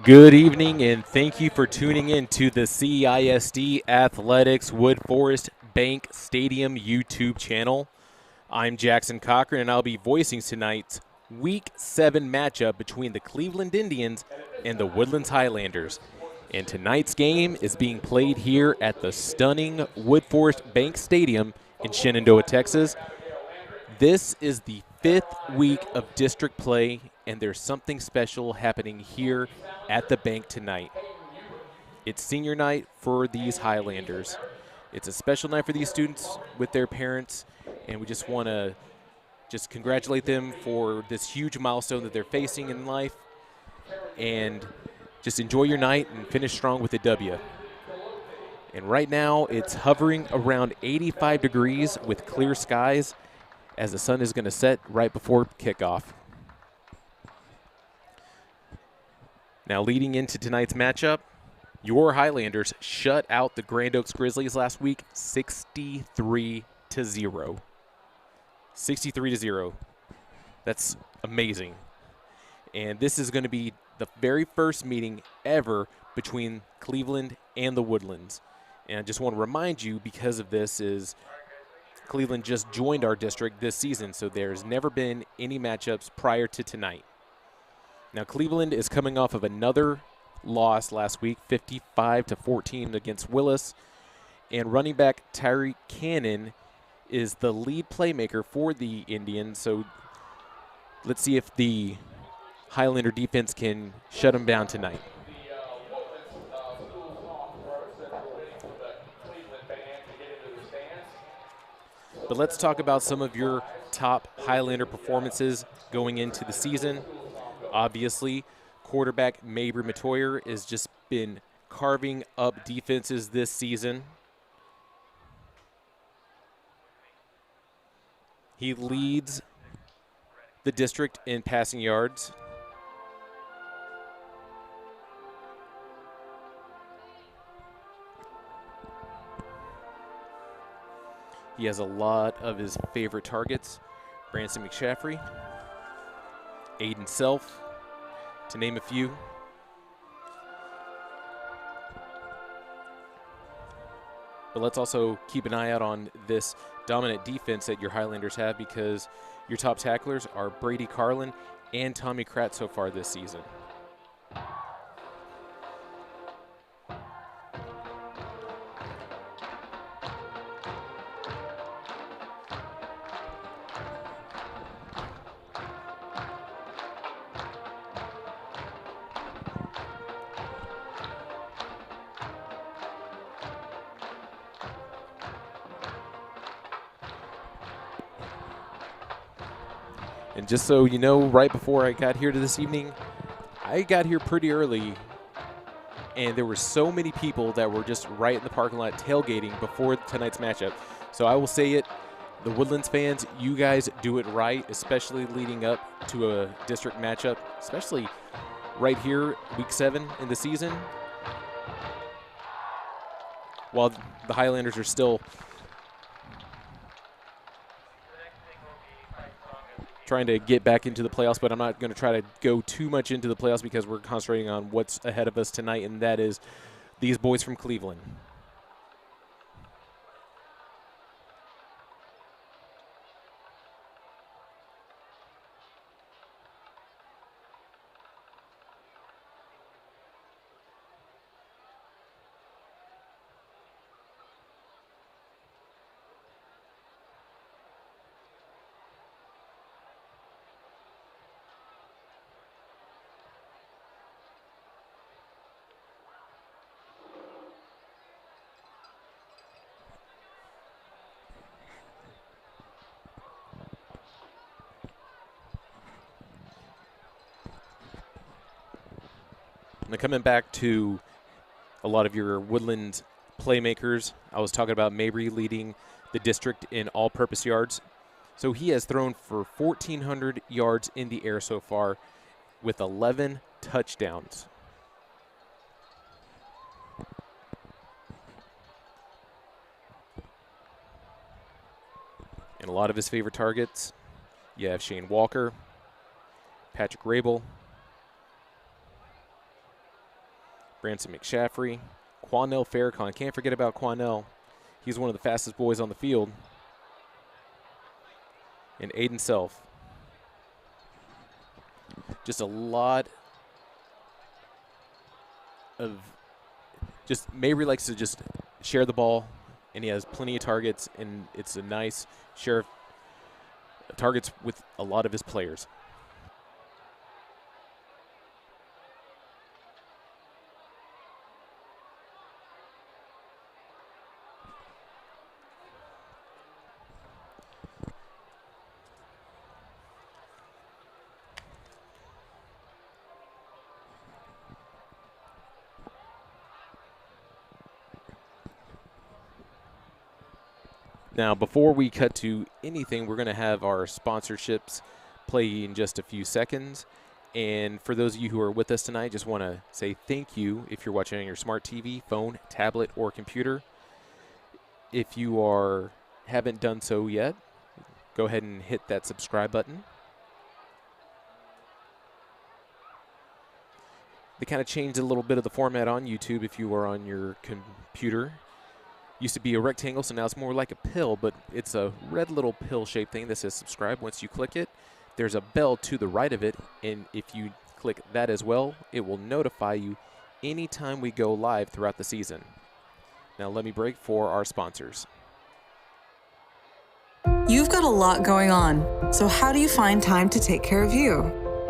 Good evening, and thank you for tuning in to the CISD Athletics Wood Forest Bank Stadium YouTube channel. I'm Jackson Cochran, and I'll be voicing tonight's Week 7 matchup between the Cleveland Indians and the Woodlands Highlanders. And tonight's game is being played here at the stunning Wood Forest Bank Stadium in Shenandoah, Texas. This is the 5th week of district play, and there's something special happening here at the bank tonight. It's senior night for these Highlanders. It's a special night for these students with their parents, and we just want to congratulate them for this huge milestone that they're facing in life, and just enjoy your night and finish strong with a W. And right now, it's hovering around 85 degrees with clear skies, as the sun is going to set right before kickoff. Now, leading into tonight's matchup, your Highlanders shut out the Grand Oaks Grizzlies last week 63-0. 63-0. That's amazing. And this is going to be the very first meeting ever between Cleveland and the Woodlands. And I just want to remind you, because of this, is Cleveland just joined our district this season, so there's never been any matchups prior to tonight. Now, Cleveland is coming off of another loss last week, 55-14 against Willis, and running back Tyreek Cannon is the lead playmaker for the Indians, so let's see if the Highlander defense can shut him down tonight. But let's talk about some of your top Highlander performances going into the season. Obviously, quarterback Mabry Matoyer has just been carving up defenses this season. He leads the district in passing yards. He has a lot of his favorite targets: Branson McShaffrey, Aiden Self, to name a few. But let's also keep an eye out on this dominant defense that your Highlanders have, because your top tacklers are Brady Carlin and Tommy Kratt so far this season. And just so you know, right before I got here to this evening, I got here pretty early, and there were so many people that were just right in the parking lot tailgating before tonight's matchup. So I will say it, the Woodlands fans, you guys do it right, especially leading up to a district matchup, especially right here, week 7 in the season, while the Highlanders are still trying to get back into the playoffs. But I'm not going to try to go too much into the playoffs, because we're concentrating on what's ahead of us tonight, and that is these boys from Cleveland. Now, coming back to a lot of your Woodland playmakers, I was talking about Mabry leading the district in all-purpose yards. So he has thrown for 1,400 yards in the air so far with 11 touchdowns. And a lot of his favorite targets, you have Shane Walker, Patrick Rabel, Branson McShaffrey, Quanell Farrakhan. Can't forget about Quanell. He's one of the fastest boys on the field. And Aiden Self. Just a lot of Mabry likes to just share the ball, and he has plenty of targets, and it's a nice share of targets with a lot of his players. Now, before we cut to anything, we're going to have our sponsorships play in just a few seconds. And for those of you who are with us tonight, just want to say thank you if you're watching on your smart TV, phone, tablet, or computer. If you haven't done so yet, go ahead and hit that subscribe button. They kind of changed a little bit of the format on YouTube if you are on your computer. Used to be a rectangle, so now it's more like a pill, but it's a red little pill-shaped thing that says subscribe. Once you click it, there's a bell to the right of it, and if you click that as well, it will notify you anytime we go live throughout the season. Now let me break for our sponsors. You've got a lot going on, so how do you find time to take care of you?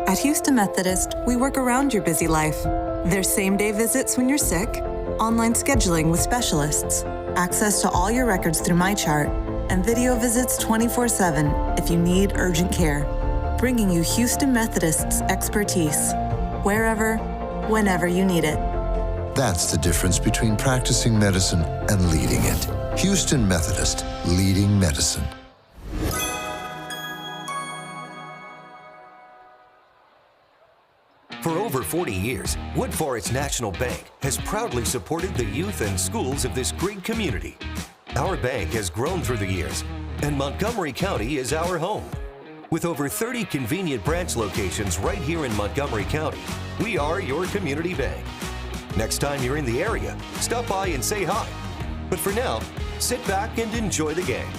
At Houston Methodist, we work around your busy life. There's same-day visits when you're sick, online scheduling with specialists, access to all your records through MyChart, and video visits 24/7 if you need urgent care. Bringing you Houston Methodist's expertise, wherever, whenever you need it. That's the difference between practicing medicine and leading it. Houston Methodist, leading medicine. For over 40 years, Wood Forest National Bank has proudly supported the youth and schools of this great community. Our bank has grown through the years, and Montgomery County is our home. With over 30 convenient branch locations right here in Montgomery County, we are your community bank. Next time you're in the area, stop by and say hi. But for now, sit back and enjoy the game.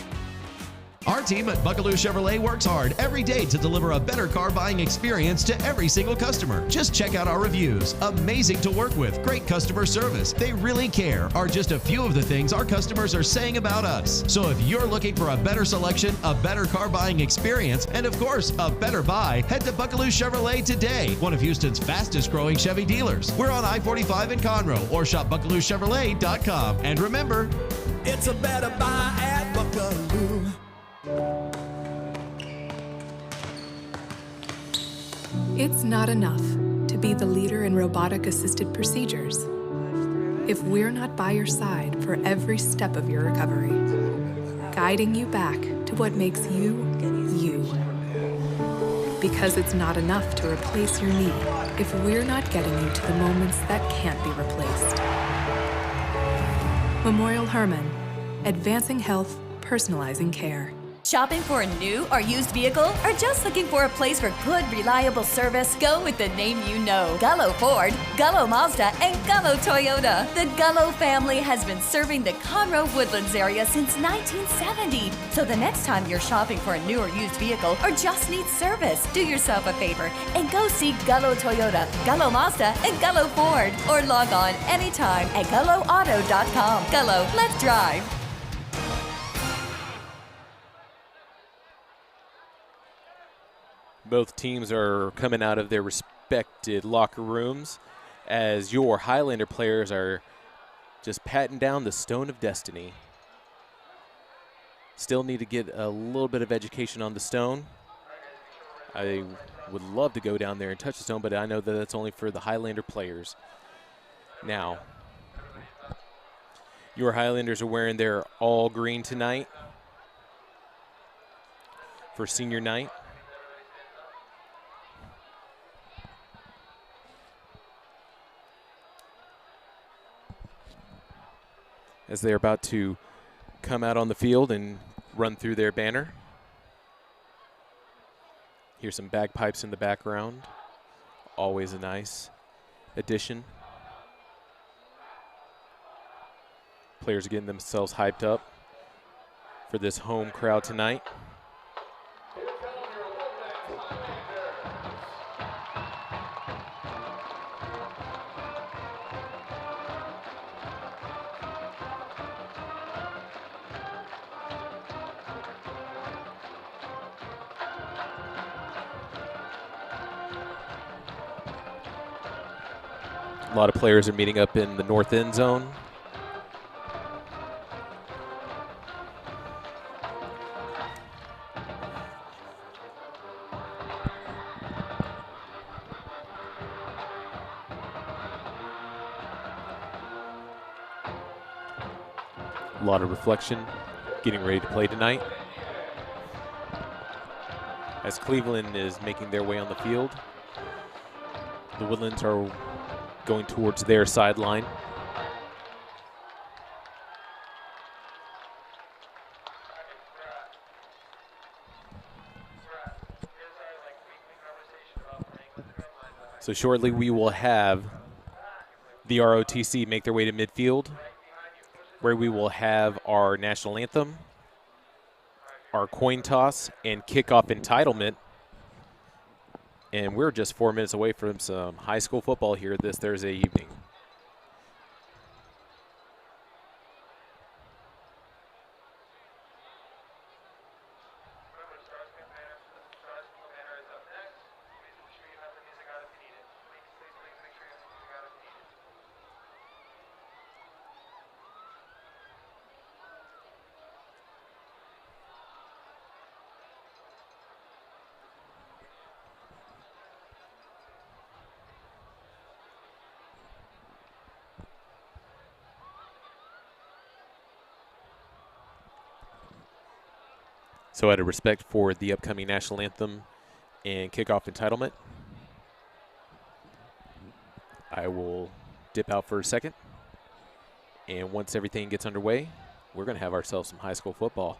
Our team at Buckaloo Chevrolet works hard every day to deliver a better car buying experience to every single customer. Just check out our reviews. Amazing to work with, great customer service, they really care are just a few of the things our customers are saying about us. So if you're looking for a better selection, a better car buying experience, and of course, a better buy, head to Buckaloo Chevrolet today, one of Houston's fastest growing Chevy dealers. We're on I-45 in Conroe or shop BuckalooChevrolet.com. And remember, it's a better buy at Buckaloo. It's not enough to be the leader in robotic-assisted procedures if we're not by your side for every step of your recovery, guiding you back to what makes you, you. Because it's not enough to replace your knee if we're not getting you to the moments that can't be replaced. Memorial Hermann, advancing health, personalizing care. Shopping for a new or used vehicle? Or just looking for a place for good, reliable service? Go with the name you know. Gullo Ford, Gullo Mazda, and Gullo Toyota. The Gullo family has been serving the Conroe Woodlands area since 1970. So the next time you're shopping for a new or used vehicle or just need service, do yourself a favor and go see Gullo Toyota, Gullo Mazda, and Gullo Ford. Or log on anytime at GulloAuto.com. Gullo, let's drive. Both teams are coming out of their respected locker rooms as your Highlander players are just patting down the stone of destiny. Still need to get a little bit of education on the stone. I would love to go down there and touch the stone, but I know that that's only for the Highlander players. Now, your Highlanders are wearing their all green tonight for senior night. As they're about to come out on the field and run through their banner. Here's some bagpipes in the background. Always a nice addition. Players are getting themselves hyped up for this home crowd tonight. A lot of players are meeting up in the north end zone. A lot of reflection, getting ready to play tonight. As Cleveland is making their way on the field, the Woodlands are going towards their sideline. So shortly we will have the ROTC make their way to midfield, where we will have our national anthem, our coin toss, and kickoff entitlement. And we're just 4 minutes away from some high school football here this Thursday evening. So out of respect for the upcoming national anthem and kickoff entitlement, I will dip out for a second. And once everything gets underway, we're going to have ourselves some high school football.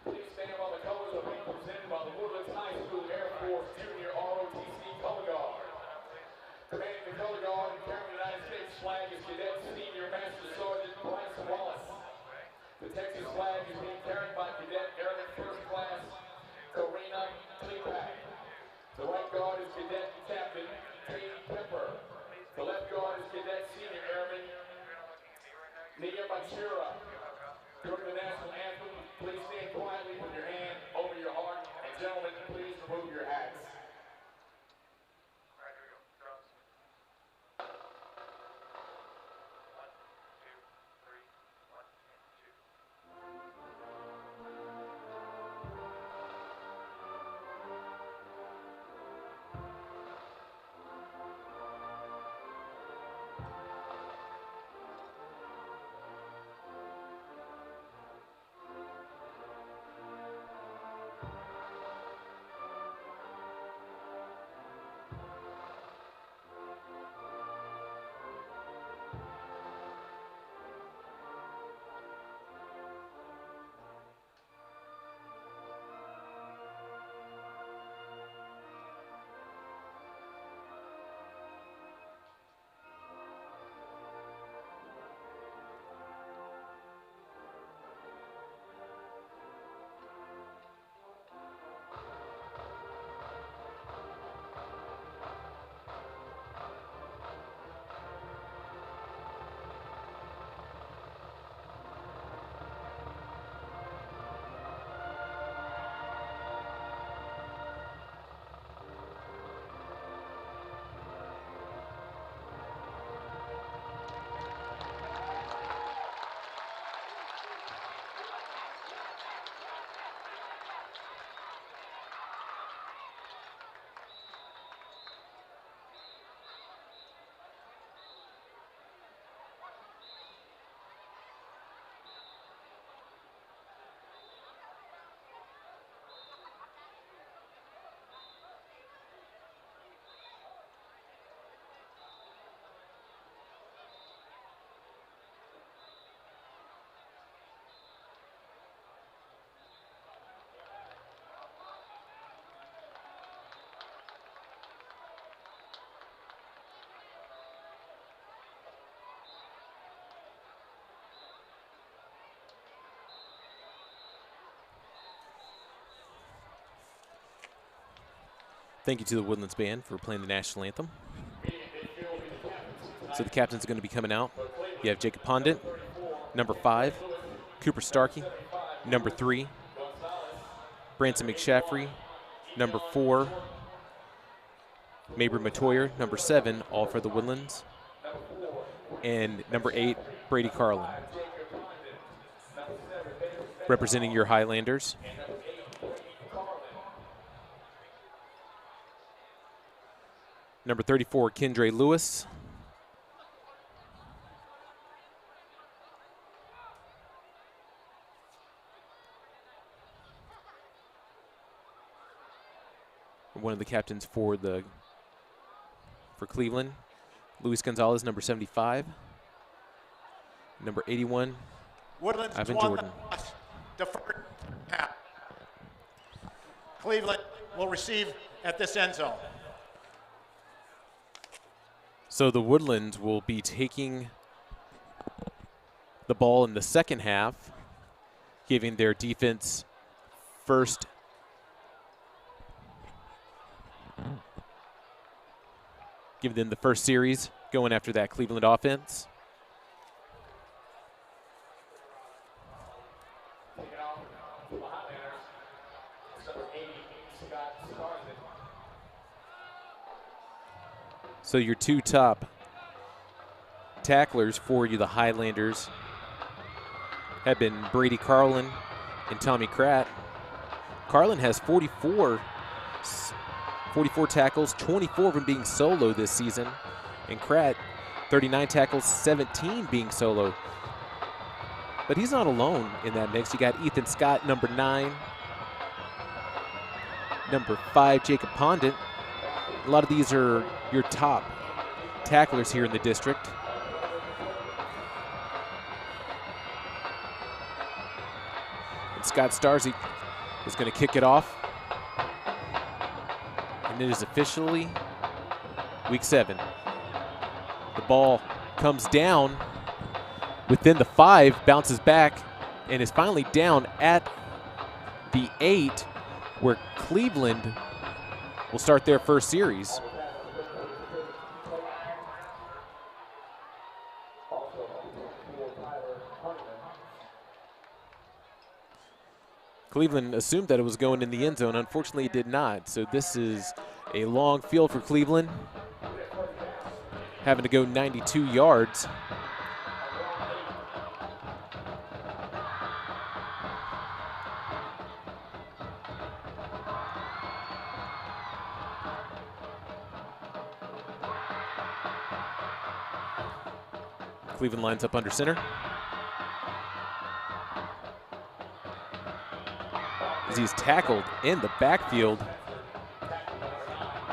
Please stand while the colors are being presented by the Woodlands High School Air Force Junior ROTC Color Guard. Commanding the Color Guard and carrying the United States flag is Cadet Senior Master Sergeant Bryce Wallace. The Texas flag is being carried by Cadet Airman First Class Karina Klepak. The right guard is Cadet Captain Katie Pepper. The left guard is Cadet Senior Airman Nia Machura. During the national anthem, please stand quietly with your hand over your heart. And gentlemen, please remove your hats. Thank you to the Woodlands Band for playing the national anthem. So the captains are going to be coming out. You have Jacob Pondent, number 5, Cooper Starkey, number 3, Branson McShaffrey, number 4, Mabry Matoyer, number 7, all for the Woodlands, and number 8, Brady Carlin. Representing your Highlanders. Number 34, Kendra Lewis. One of the captains for Cleveland. Luis Gonzalez, number 75. Number 81, Woodlands Ivan won Jordan. the first half. Cleveland will receive at this end zone. So the Woodlands will be taking the ball in the second half, giving their defense first. Give them the first series going after that Cleveland offense. So your two top tacklers for you, the Highlanders, have been Brady Carlin and Tommy Kratt. Carlin has 44 tackles, 24 of them being solo this season. And Kratt, 39 tackles, 17 being solo. But he's not alone in that mix. You got Ethan Scott, number 9. Number 5, Jacob Pondent. A lot of these are your top tacklers here in the district. And Scott Starzy is going to kick it off. And it is officially week 7. The ball comes down within the 5, bounces back, and is finally down at the 8, where Cleveland will start their first series. Cleveland assumed that it was going in the end zone. Unfortunately, it did not. So this is a long field for Cleveland, having to go 92 yards. Cleveland lines up under center. As he's tackled in the backfield.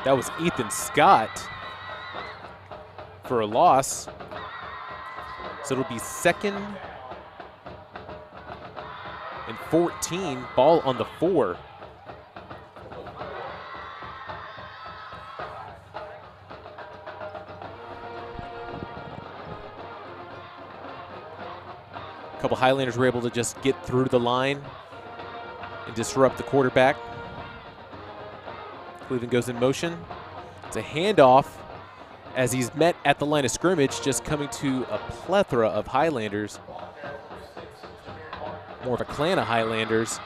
That was Ethan Scott for a loss. So it'll be 2nd and 14, ball on the 4. A couple Highlanders were able to just get through the line and disrupt the quarterback. Cleveland goes in motion. It's a handoff as he's met at the line of scrimmage, just coming to a plethora of Highlanders. More of a clan of Highlanders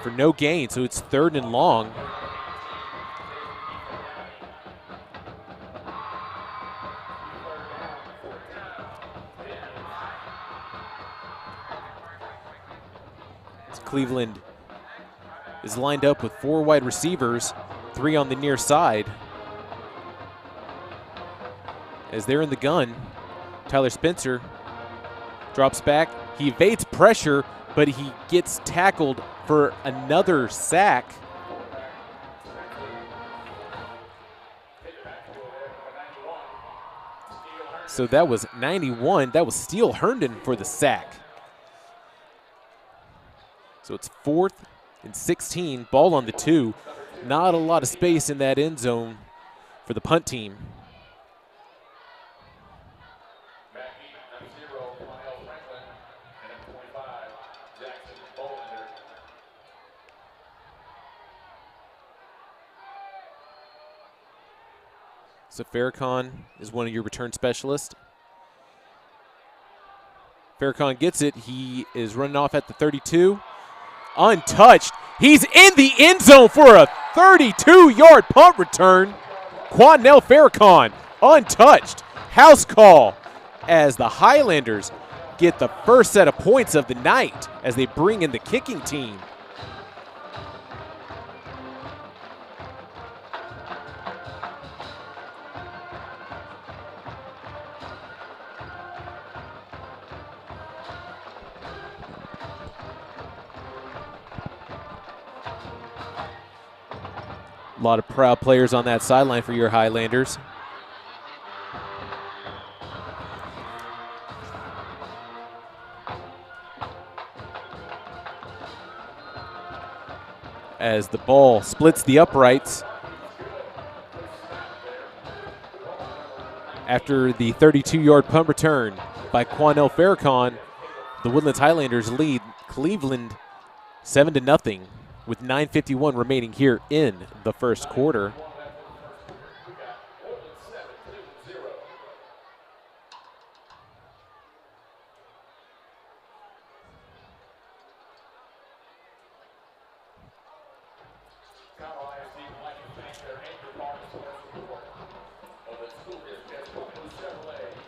for no gain, so it's 3rd and long. Cleveland is lined up with 4 wide receivers, 3 on the near side. As they're in the gun, Tyler Spencer drops back. He evades pressure, but he gets tackled for another sack. So that was 91. That was Steele Herndon for the sack. So it's 4th and 16, ball on the 2. Not a lot of space in that end zone for the punt team. So Farrakhan is one of your return specialists. Farrakhan gets it. He is running off at the 32. Untouched. He's in the end zone for a 32-yard punt return. Quanell Farrakhan, untouched. House call as the Highlanders get the first set of points of the night as they bring in the kicking team. A lot of proud players on that sideline for your Highlanders. As the ball splits the uprights. After the 32-yard punt return by Quanell Farrakhan, the Woodlands Highlanders lead Cleveland 7-0 with 9:51 remaining here in the first quarter.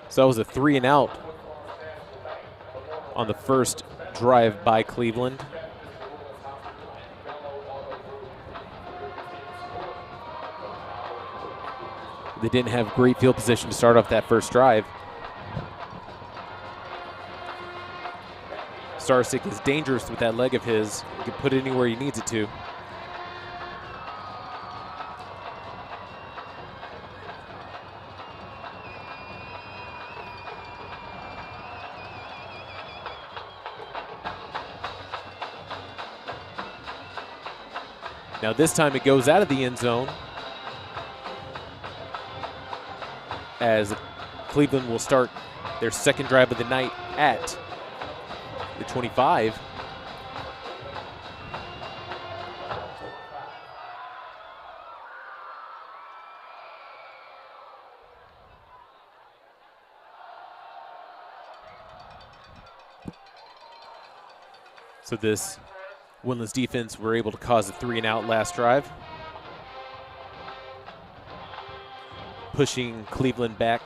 So that was a 3-and-out on the first drive by Cleveland. They didn't have great field position to start off that first drive. Starsick is dangerous with that leg of his. He can put it anywhere he needs it to. Now this time it goes out of the end zone, as Cleveland will start their second drive of the night at the 25. So this Woodlands defense were able to cause a 3-and-out last drive, pushing Cleveland back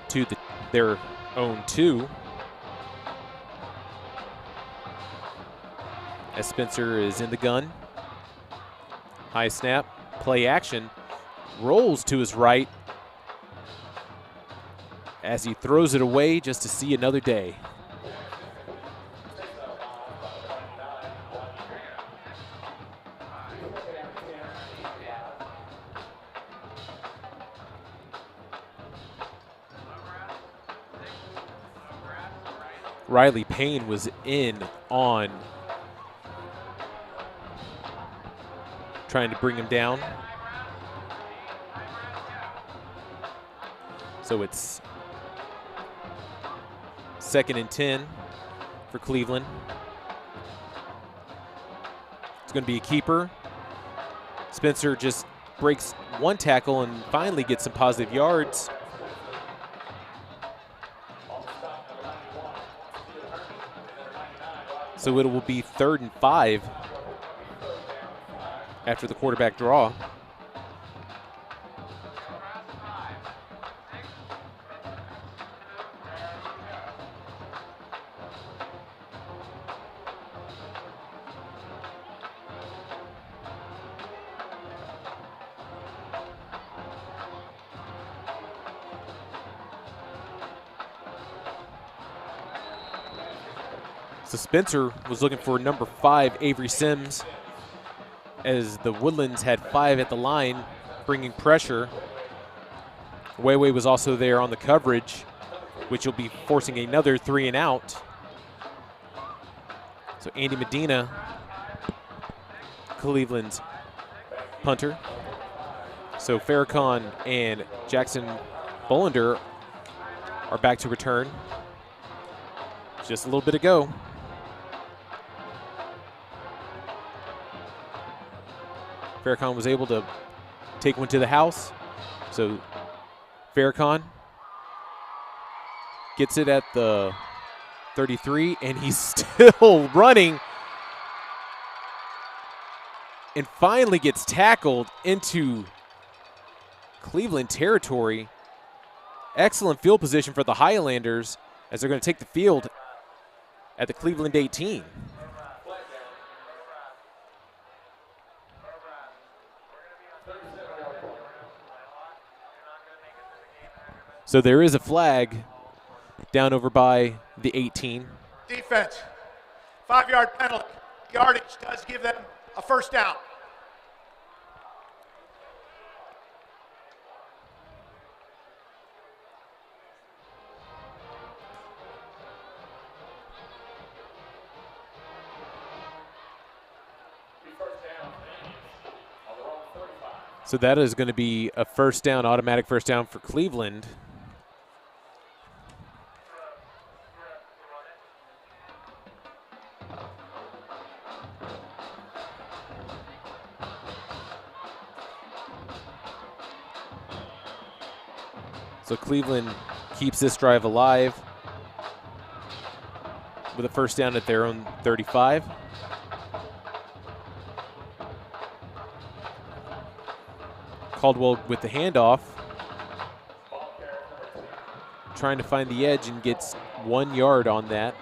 to their own 2. As Spencer is in the gun. High snap, play action, rolls to his right as he throws it away just to see another day. Riley Payne was in on trying to bring him down. So it's 2nd and 10 for Cleveland. It's going to be a keeper. Spencer just breaks one tackle and finally gets some positive yards. So it will be 3rd and 5 after the quarterback draw. So Spencer was looking for number 5, Avery Sims, as the Woodlands had 5 at the line, bringing pressure. Weiwei was also there on the coverage, which will be forcing another 3-and-out. So Andy Medina, Cleveland's punter. So Farrakhan and Jackson Bollender are back to return. Just a little bit ago. Farrakhan was able to take one to the house, So Farrakhan gets it at the 33, and he's still running and finally gets tackled into Cleveland territory. Excellent field position for the Highlanders as they're going to take the field at the Cleveland 18. So there is a flag down over by the 18. Defense, 5-yard penalty. Yardage does give them a first down. So that is going to be a first down, automatic first down for Cleveland. So Cleveland keeps this drive alive with a first down at their own 35. Caldwell with the handoff, trying to find the edge and gets 1 yard on that.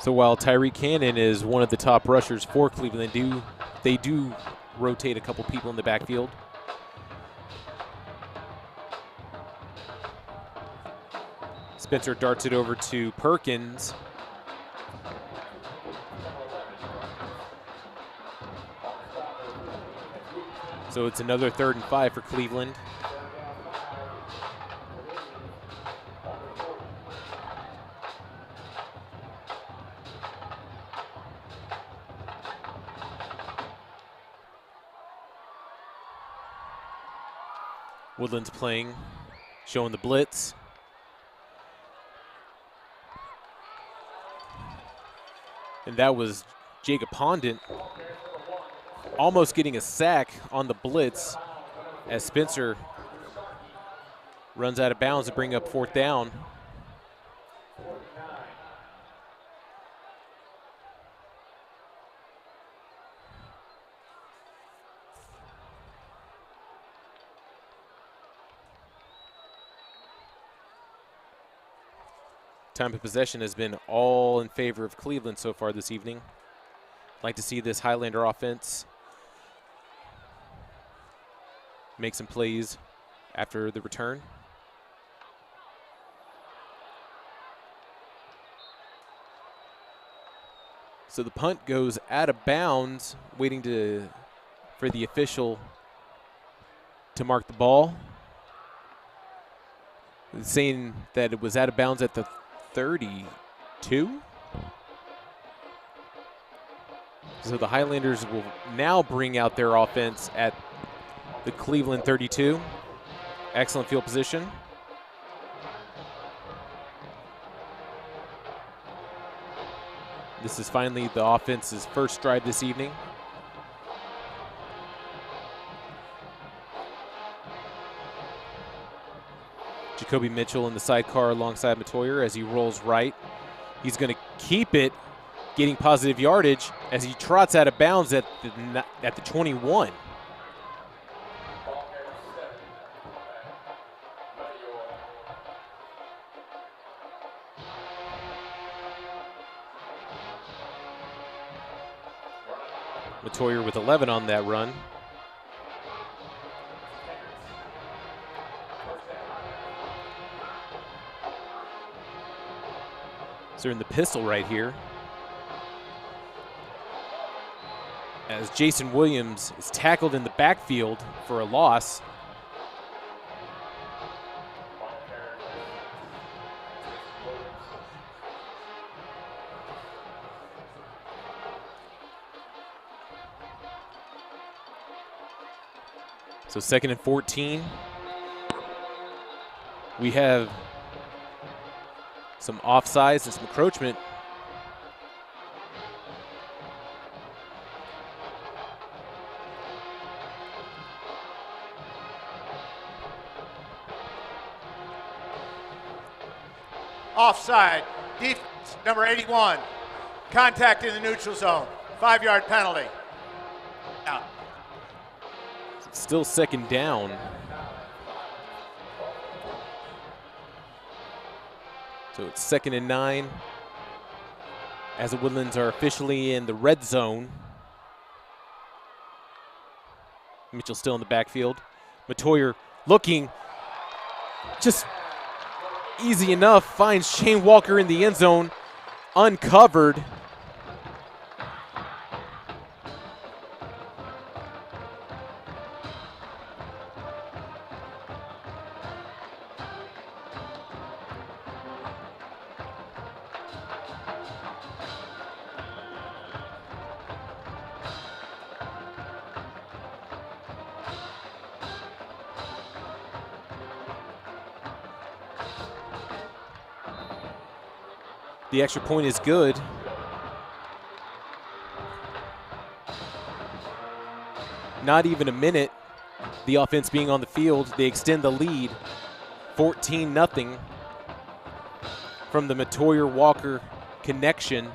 So while Tyreek Cannon is one of the top rushers for Cleveland, they do rotate a couple people in the backfield. Spencer darts it over to Perkins. So it's another 3rd and 5 for Cleveland. Woodlands playing, showing the blitz. And that was Jacob Pondent almost getting a sack on the blitz as Spencer runs out of bounds to bring up 4th down. Time of possession has been all in favor of Cleveland so far this evening. Like to see this Highlander offense make some plays after the return. So the punt goes out of bounds, waiting for the official to mark the ball. Saying that it was out of bounds at the 32. So the Highlanders will now bring out their offense at the Cleveland 32. Excellent field position. This is finally the offense's first drive this evening. Jacoby Mitchell in the sidecar alongside Matoyer as he rolls right. He's going to keep it, getting positive yardage as he trots out of bounds at the 21. Matoyer with 11 on that run. So they're in the pistol right here. As Jason Williams is tackled in the backfield for a loss. So 2nd and 14. We have some offsides and some encroachment. Offside. Defense, number 81. Contact in the neutral zone. 5-yard penalty. Out. Still 2nd down. So it's 2nd and 9 as the Woodlands are officially in the red zone. Mitchell still in the backfield. Matoyer looking just easy enough, finds Shane Walker in the end zone, uncovered. The extra point is good. Not even a minute, the offense being on the field, they extend the lead, 14-0 from the Matoyer-Walker connection.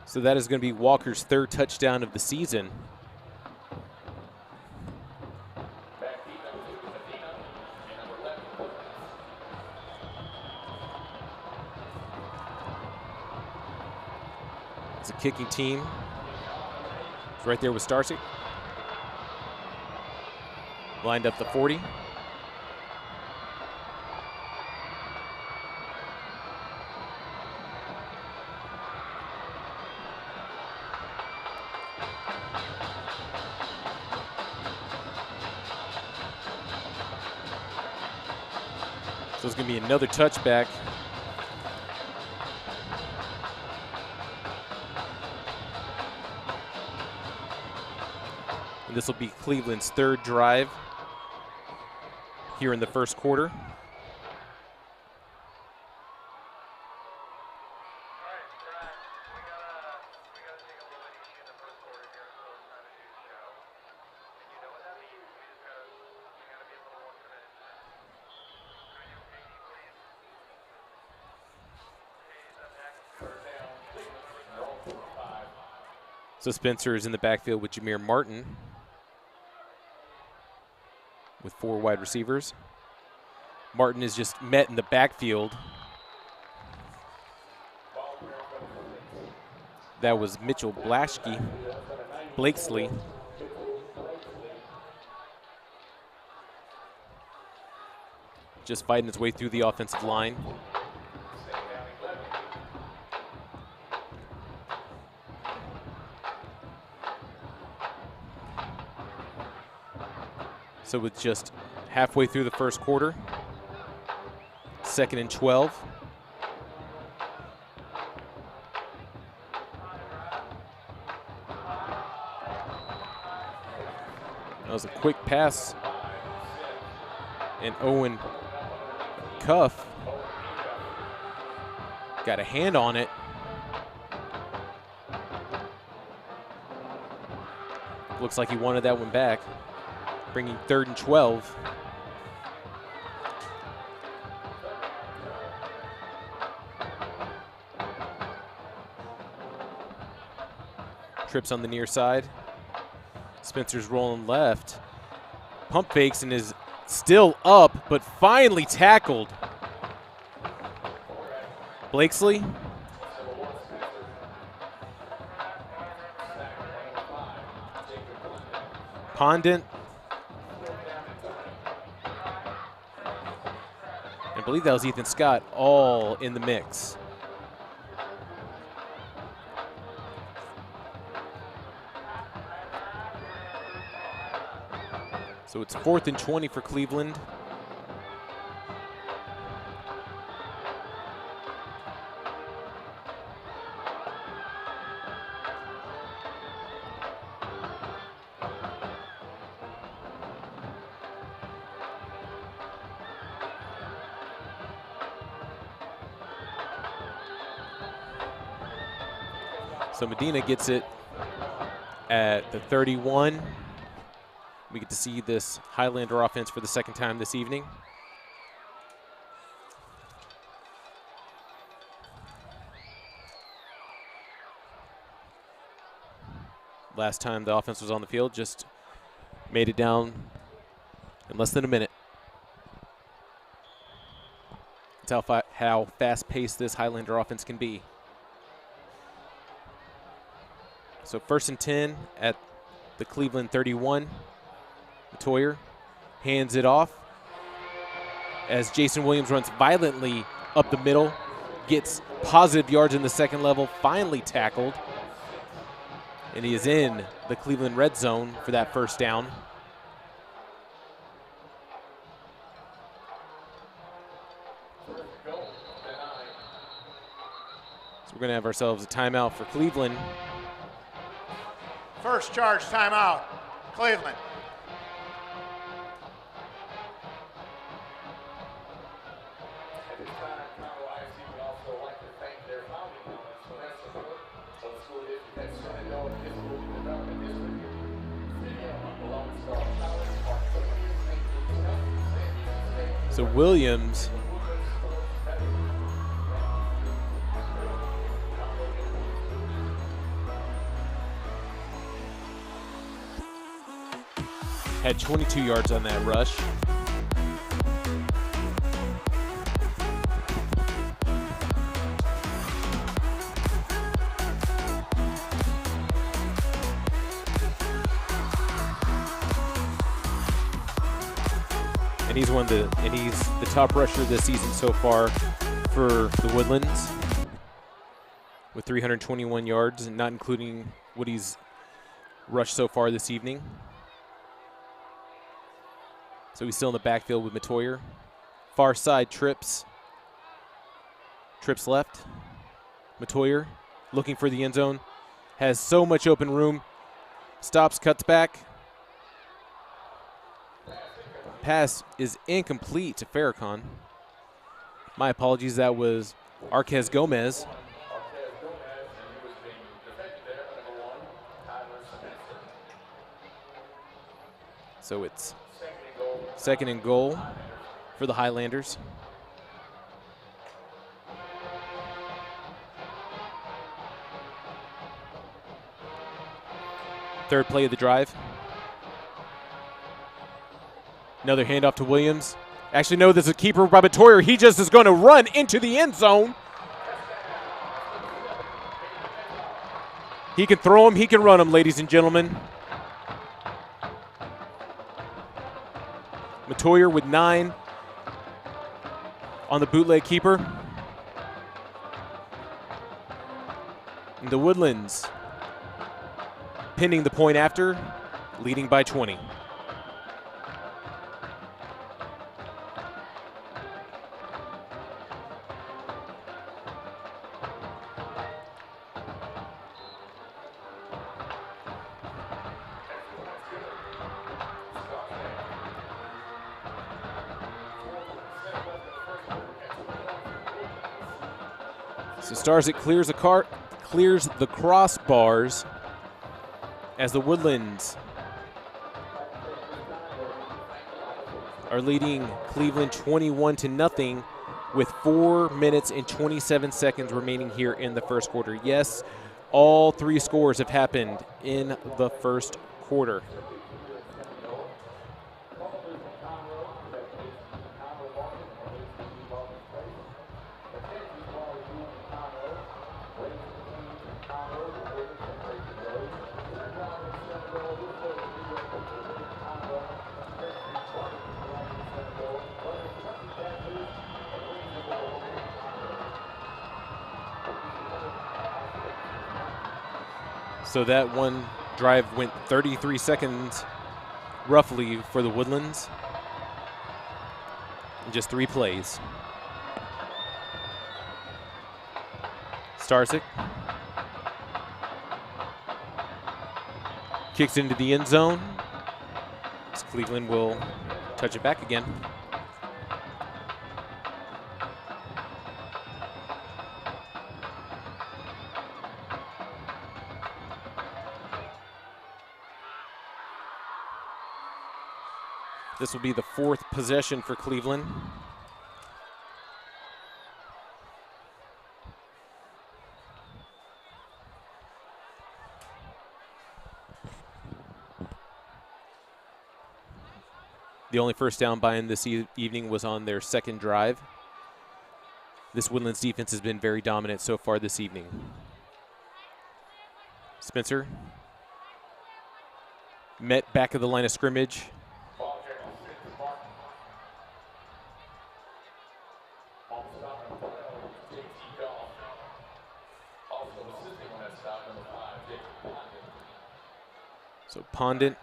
So that is going to be Walker's 3rd touchdown of the season. It's a kicking team. It's right there with Starsick. Lined up the 40. So it's going to be another touchback. And this will be Cleveland's 3rd drive here in the 1st quarter. So Spencer is in the backfield with Jameer Martin with 4 wide receivers. Martin is just met in the backfield. That was Mitchell Blakesley. Just fighting his way through the offensive line. So with just halfway through the 1st quarter, 2nd and 12. That was a quick pass. And Owen Cuff got a hand on it. Looks like he wanted that one back. Bringing 3rd and 12. Trips on the near side. Spencer's rolling left. Pump fakes and is still up, but finally tackled. Blakesley. Pondent. I believe that was Ethan Scott all in the mix. So it's 4th and 20 for Cleveland. So Medina gets it at the 31. We get to see this Highlander offense for the second time this evening. Last time the offense was on the field, just made it down in less than a minute. That's how fast-paced this Highlander offense can be. So 1st and 10 at the Cleveland 31. Metoyer hands it off as Jason Williams runs violently up the middle, gets positive yards in the second level, finally tackled. And he is in the Cleveland red zone for that first down. So we're going to have ourselves a timeout for Cleveland. First charge timeout, Cleveland. At this time, Conroe ISD would also like to thank their founding members for their support of the school district that started over this school development district. City of Lone Star College for So Williams had 22 yards on that rush. And he's the top rusher this season so far for the Woodlands with 321 yards, and not including what he's rushed so far this evening. So he's still in the backfield with Metoyer. Far side trips left. Metoyer looking for the end zone. Has so much open room. Stops, cuts back. Pass is incomplete to Farrakhan. My apologies, that was Arquez Gomez. So it's 2nd and goal for the Highlanders. Third play of the drive. Another handoff to Williams. Actually, no, there's a keeper by Metoyer. He just is going to run into the end zone. He can throw him, he can run him, ladies and gentlemen. Metoyer with 9 on the bootleg keeper. And the Woodlands pinning the point after, leading by 20. So Stars, it clears the crossbars as the Woodlands are leading Cleveland 21-0 with 4 minutes and 27 seconds remaining here in the first quarter. Yes, all 3 scores have happened in the first quarter. So that one drive went 33 seconds roughly for the Woodlands in just 3 plays. Starczyk kicks into the end zone. Cleveland will touch it back again. This will be the 4th possession for Cleveland. The only first down by him this evening was on their 2nd drive. This Woodlands defense has been very dominant so far this evening. Spencer met back of the line of scrimmage. So Pondent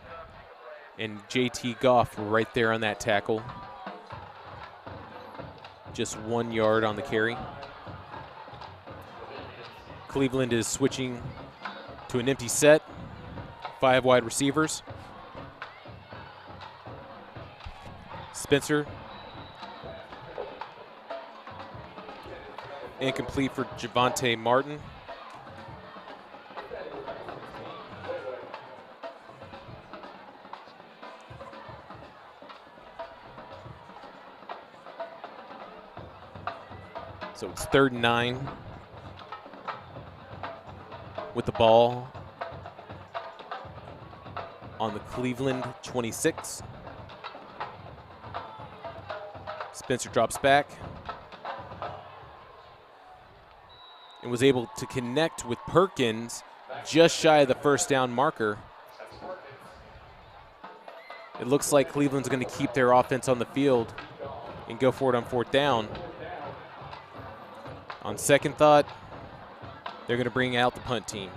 and JT Goff were right there on that tackle. Just 1 yard on the carry. Cleveland is switching to an empty set. 5 wide receivers. Spencer. Incomplete for Javante Martin. So it's 3rd and 9 with the ball on the Cleveland 26. Spencer drops back and was able to connect with Perkins just shy of the first down marker. It looks like Cleveland's going to keep their offense on the field and go for it on 4th down. On second thought, they're going to bring out the punt team.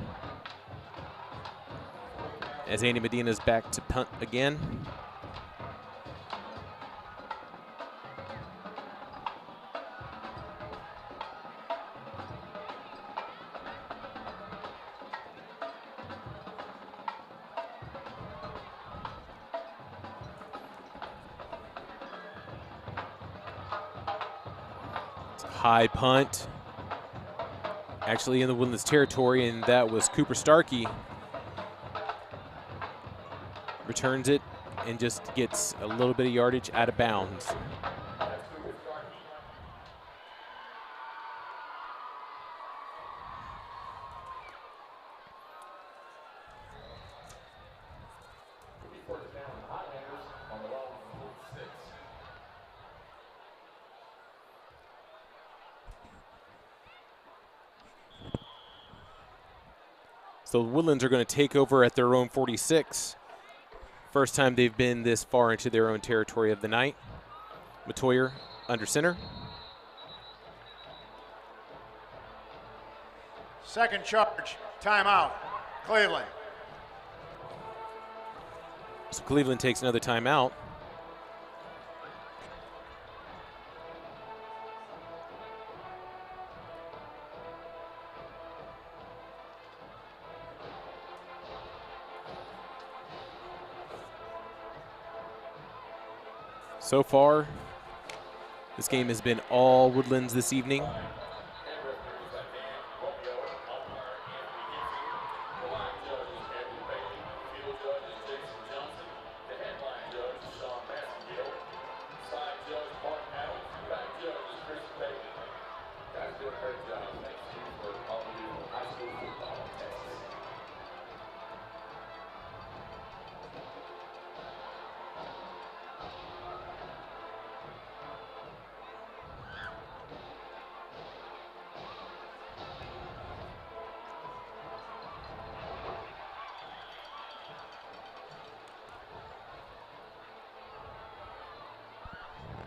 As Andy Medina's back to punt again. It's a high punt. Actually in the Woodlands territory, and that was Cooper Starkey. Returns it and just gets a little bit of yardage out of bounds. So the Woodlands are going to take over at their own 46. First time they've been this far into their own territory of the night. Matoyer under center. Second charge, timeout, Cleveland. So Cleveland takes another timeout. So far, this game has been all Woodlands this evening.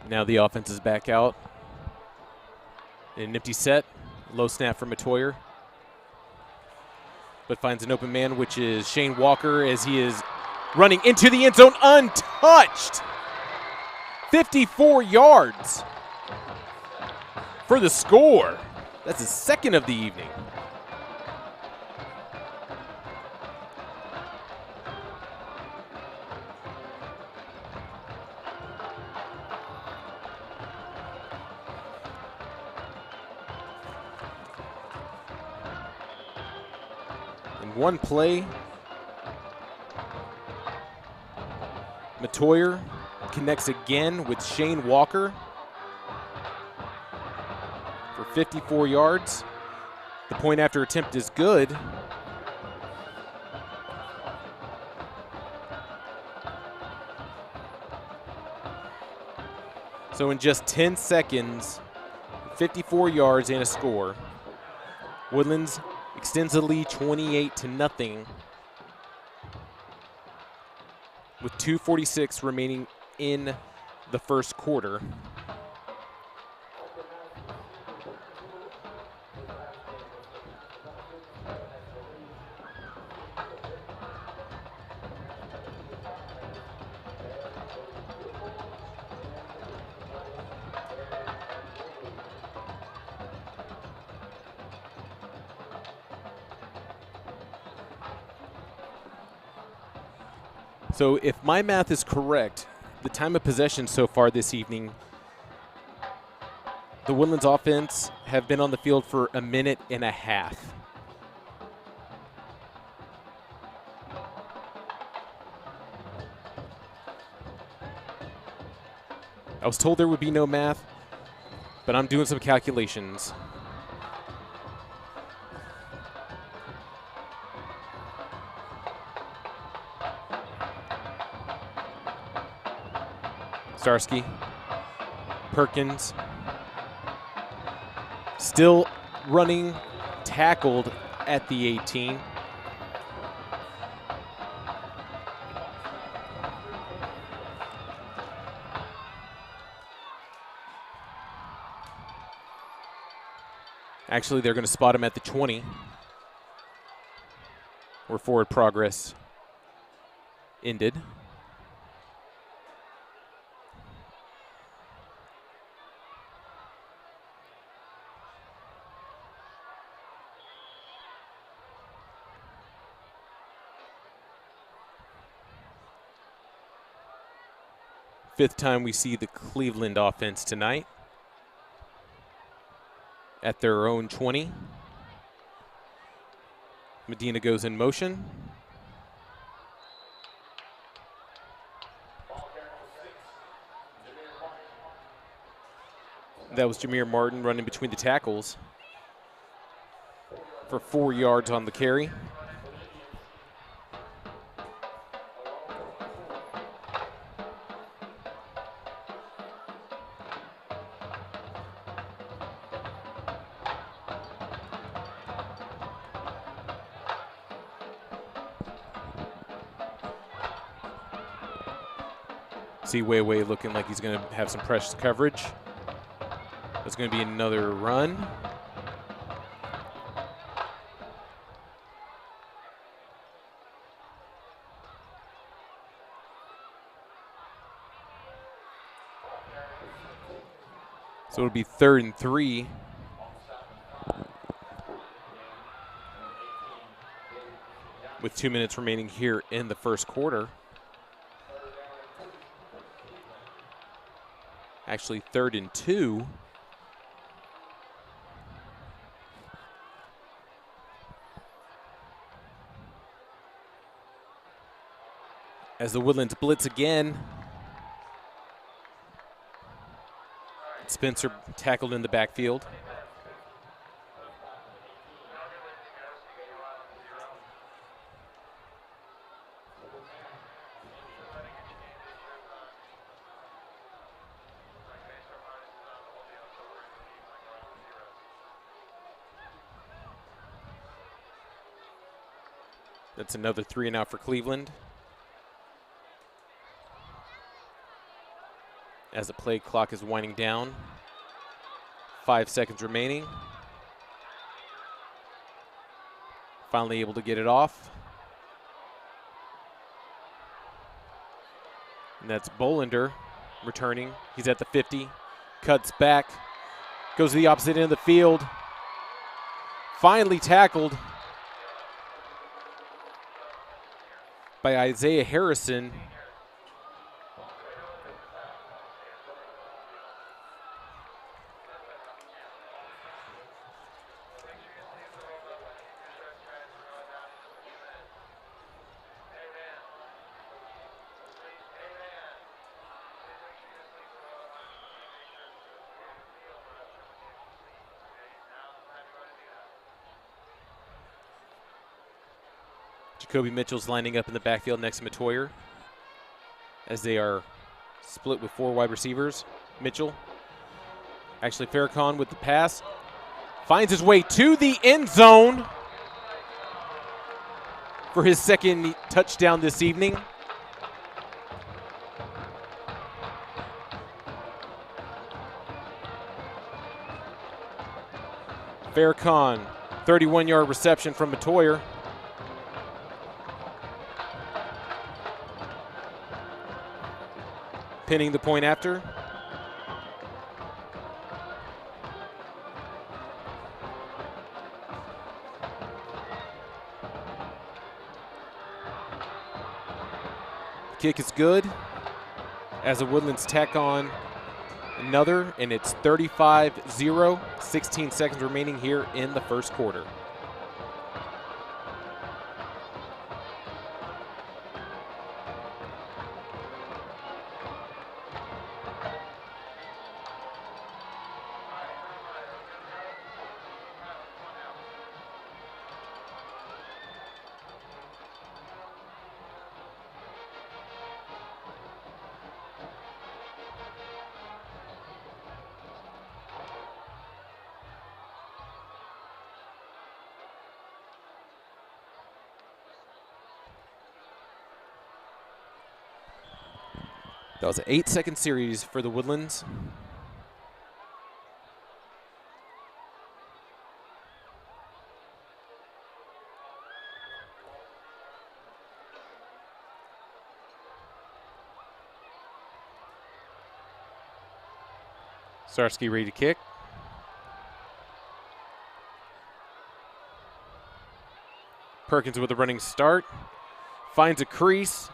Now the offense is back out. An empty set, low snap for Matoyer. But finds an open man, which is Shane Walker, as he is running into the end zone untouched. 54 yards for the score. That's his second of the evening. In one play, Matoyer connects again with Shane Walker for 54 yards. The point after attempt is good. So in just 10 seconds, 54 yards and a score. Woodlands extends the lead 28-0 with 2:46 remaining in the first quarter. So if my math is correct, the time of possession so far this evening, the Woodlands offense have been on the field for a minute and a half. I was told there would be no math, but I'm doing some calculations. Starsky, Perkins, still running, tackled at the 18. Actually, they're going to spot him at the 20, where forward progress ended. Fifth time we see the Cleveland offense tonight at their own 20. Medina goes in motion. That was Jameer Martin running between the tackles for 4 yards on the carry. See Way looking like he's going to have some pressure coverage. There's going to be another run. So it'll be 3rd and 3. With 2 minutes remaining here in the first quarter. Actually 3rd and 2. As the Woodlands blitz again. Spencer tackled in the backfield. That's another 3 and out for Cleveland. As the play clock is winding down. 5 seconds remaining. Finally able to get it off. And that's Bolander returning. He's at the 50, cuts back, goes to the opposite end of the field. Finally tackled by Isaiah Harrison. Jacoby Mitchell's lining up in the backfield next to Matoyer as they are split with 4 wide receivers. Mitchell, actually Farrakhan with the pass, finds his way to the end zone for his second touchdown this evening. Farrakhan, 31-yard reception from Matoyer. Pinning the point after. Kick is good as the Woodlands tack on another, and it's 35-0, 16 seconds remaining here in the first quarter. That was an 8-second series for the Woodlands. Starsky ready to kick. Perkins with a running start. Finds a crease.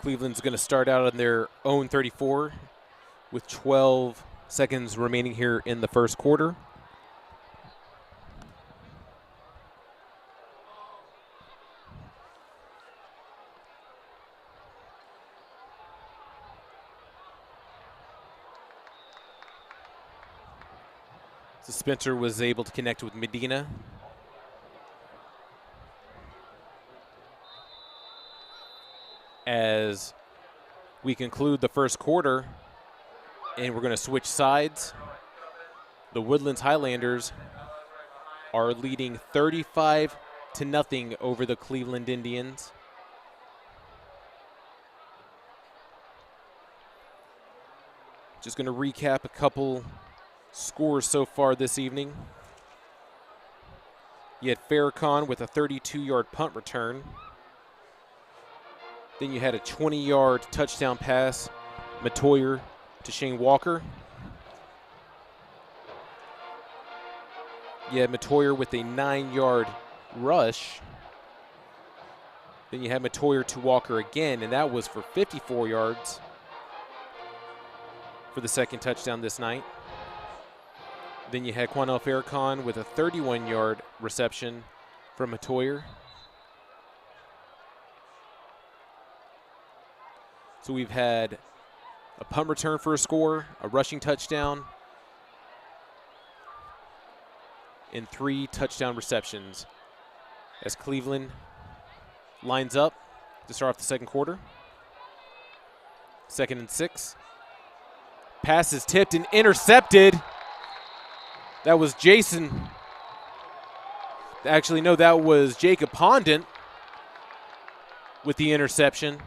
Cleveland's going to start out on their own 34 with 12 seconds remaining here in the first quarter. So Spencer was able to connect with Medina. As we conclude the first quarter, and we're going to switch sides. The Woodlands Highlanders are leading 35-0 over the Cleveland Indians. Just going to recap a couple scores so far this evening. You had Farrakhan with a 32-yard punt return. Then you had a 20-yard touchdown pass, Matoyer to Shane Walker. You had Matoyer with a 9-yard rush. Then you had Matoyer to Walker again, and that was for 54 yards for the second touchdown this night. Then you had Quanell Farrakhan with a 31-yard reception from Matoyer. So we've had a punt return for a score, a rushing touchdown, and 3 touchdown receptions as Cleveland lines up to start off the second quarter. 2nd and 6. Pass is tipped and intercepted. That was Jason. Actually, no, that was Jacob Pondent with the interception.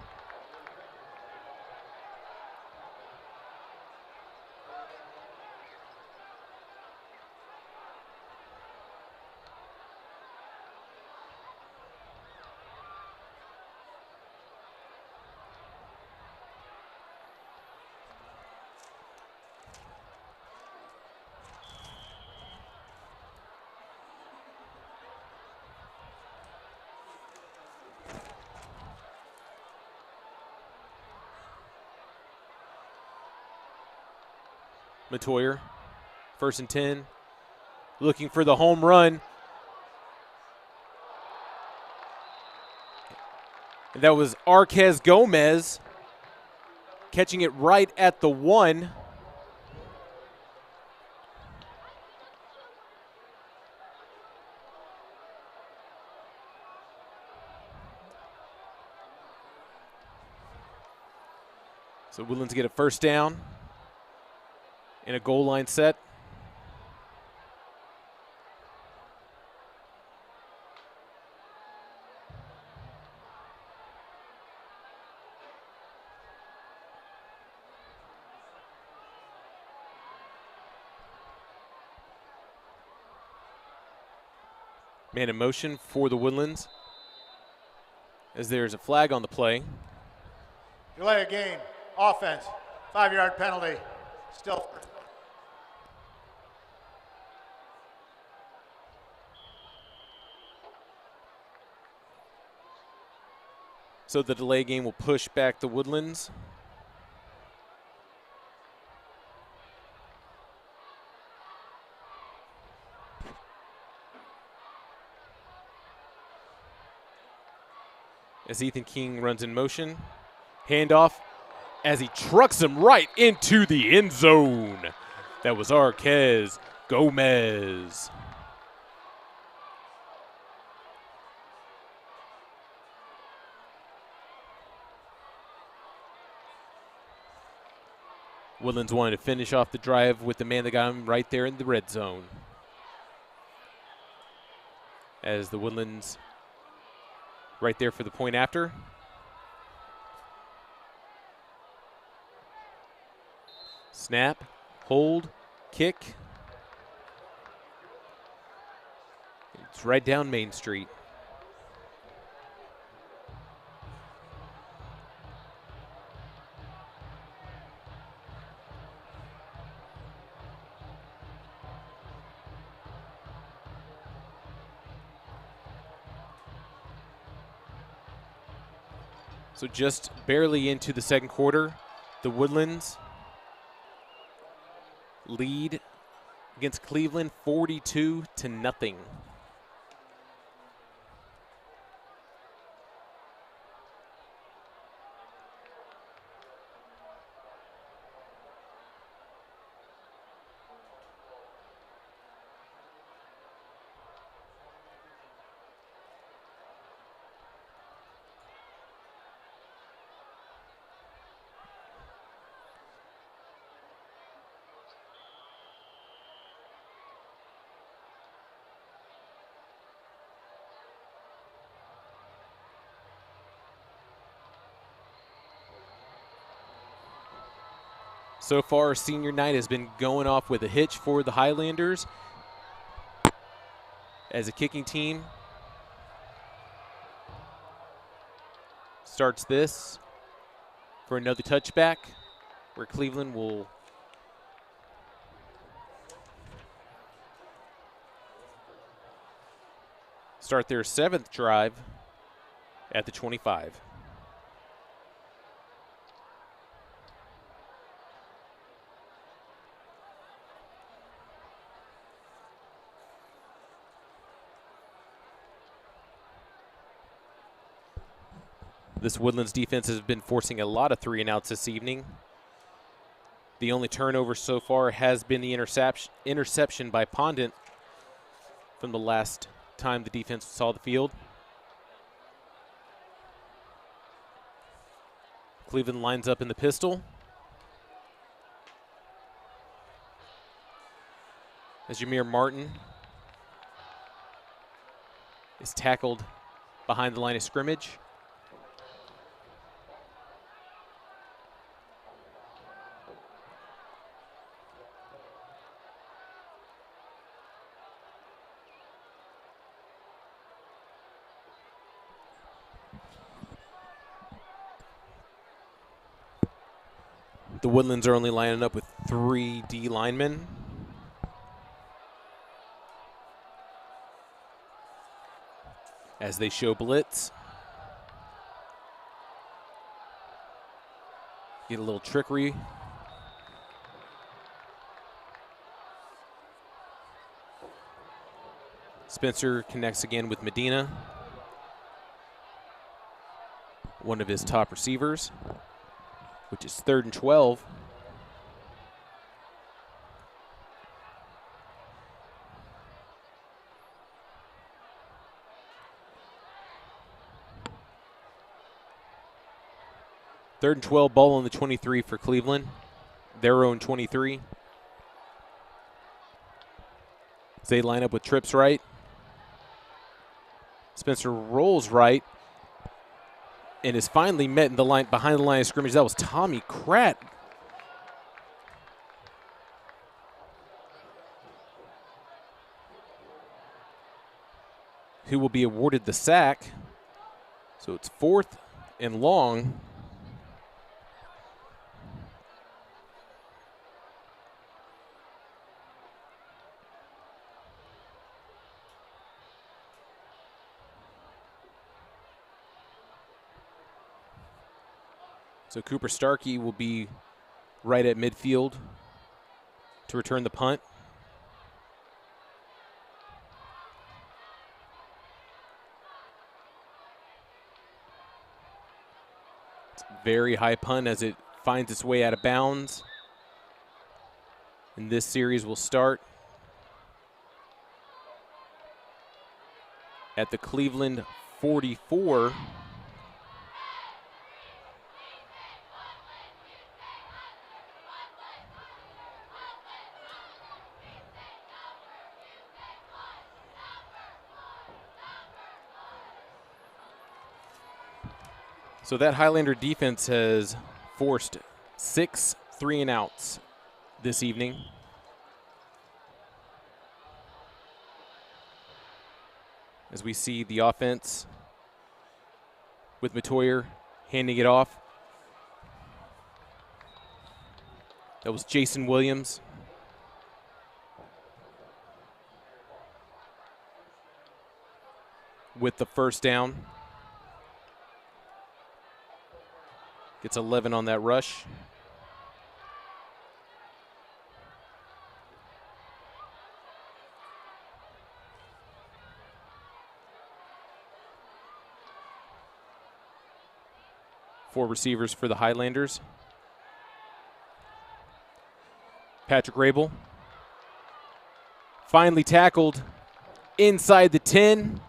Matoyer, 1st and 10, looking for the home run. And that was Arquez Gomez catching it right at the 1. So Woodlands get a 1st down in a goal line set. Man in motion for the Woodlands as there's a flag on the play. Delay of game, offense, 5-yard penalty, still. So the delay game will push back the Woodlands. As Ethan King runs in motion. Handoff as he trucks him right into the end zone. That was Arquez Gomez. Woodlands wanted to finish off the drive with the man that got him right there in the red zone. As the Woodlands right there for the point after. Snap, hold, kick. It's right down Main Street. So just barely into the second quarter, the Woodlands lead against Cleveland 42-0. So far, senior night has been going off with a hitch for the Highlanders as a kicking team starts this for another touchback where Cleveland will start their 7th drive at the 25. This Woodlands defense has been forcing a lot of 3-and-outs this evening. The only turnover so far has been the interception by Pondent from the last time the defense saw the field. Cleveland lines up in the pistol. As Jameer Martin is tackled behind the line of scrimmage. The Woodlands are only lining up with 3 D linemen. As they show blitz. Get a little trickery. Spencer connects again with Medina, one of his top receivers, which is 3rd and 12. Third and 12, ball on the 23 for Cleveland. Their own 23. As they line up with trips right. Spencer rolls right and is finally met in the line behind the line of scrimmage. That was Tommy Kratt. Who will be awarded the sack. So it's 4th and long. So Cooper Starkey will be right at midfield to return the punt. It's a very high punt as it finds its way out of bounds. And this series will start at the Cleveland 44. So that Highlander defense has forced 6 3-and-outs this evening. As we see the offense with Matoyer handing it off. That was Jason Williams. With the first down. Gets 11 on that rush. Four receivers for the Highlanders. Patrick Rabel. Finally tackled inside the 10.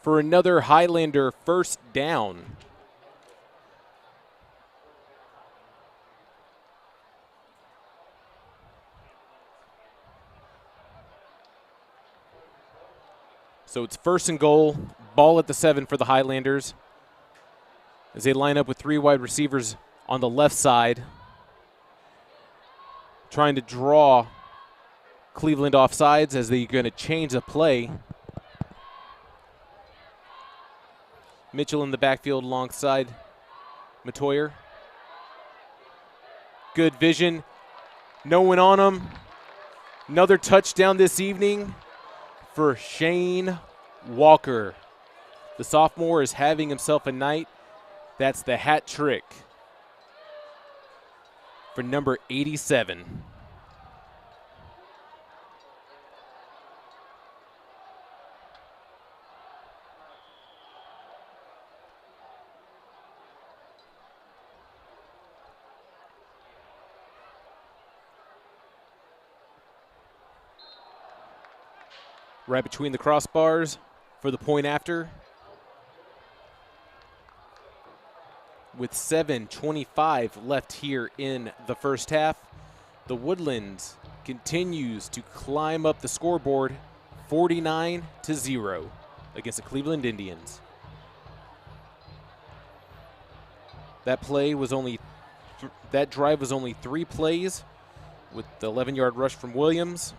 For another Highlander first down. So it's 1st and goal, ball at the 7 for the Highlanders. As they line up with 3 wide receivers on the left side. Trying to draw Cleveland off sides as they're going to change the play. Mitchell in the backfield alongside Matoyer. Good vision. No one on him. Another touchdown this evening for Shane Walker. The sophomore is having himself a night. That's the hat trick for number 87. Right between the crossbars for the point after. with 7:25 left here in the first half. The Woodlands continues to climb up the scoreboard, 49-0 against the Cleveland Indians. That drive was only 3 plays, with the 11-yard rush from Williams.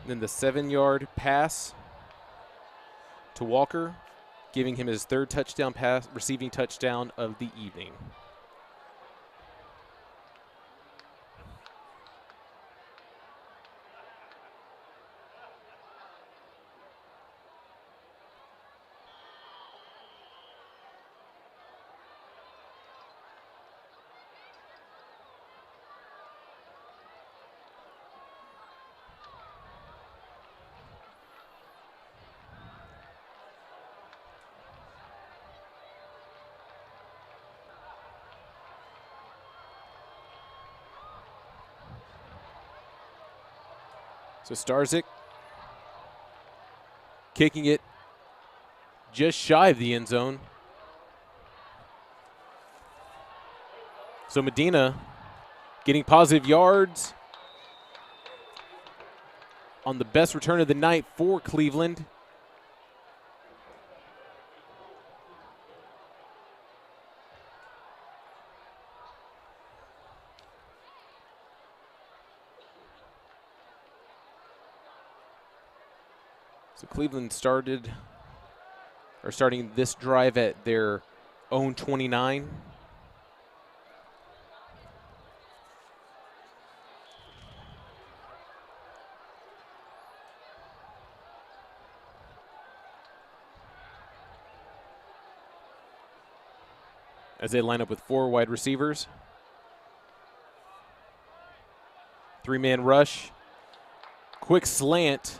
Then the 7-yard pass to Walker, giving him his 3rd receiving touchdown of the evening. So Starzyk kicking it just shy of the end zone. So Medina getting positive yards on the best return of the night for Cleveland. So Cleveland starting this drive at their own 29. As they line up with 4 wide receivers. 3-man rush. Quick slant.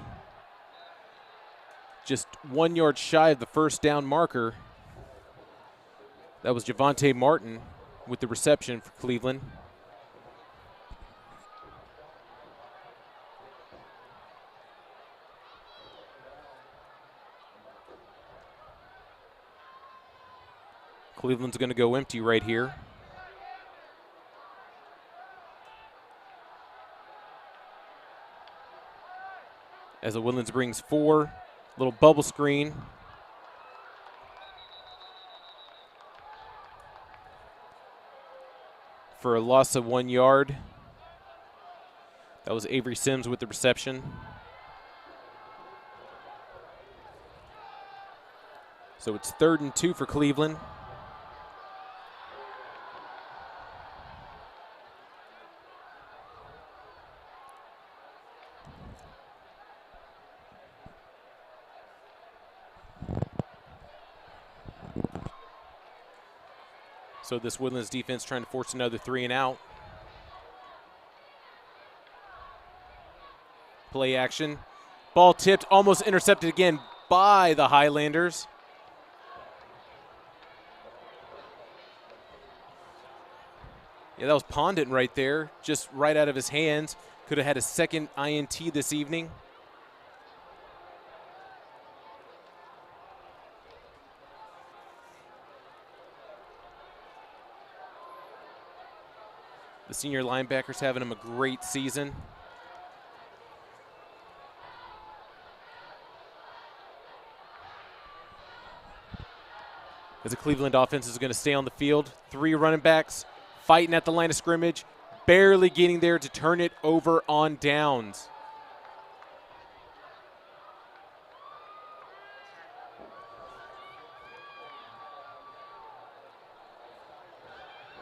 Just 1 yard shy of the first down marker. That was Javonte Martin with the reception for Cleveland. Cleveland's going to go empty right here. As the Woodlands brings 4. Little bubble screen. For a loss of 1 yard. That was Avery Sims with the reception. So it's 3rd and 2 for Cleveland. So this Woodlands defense trying to force another 3 and out. Play action. Ball tipped, almost intercepted again by the Highlanders. Yeah, that was Pondit right there, just right out of his hands. Could have had a second INT this evening. The senior linebackers having him a great season. As the Cleveland offense is going to stay on the field. 3 running backs fighting at the line of scrimmage, barely getting there to turn it over on downs.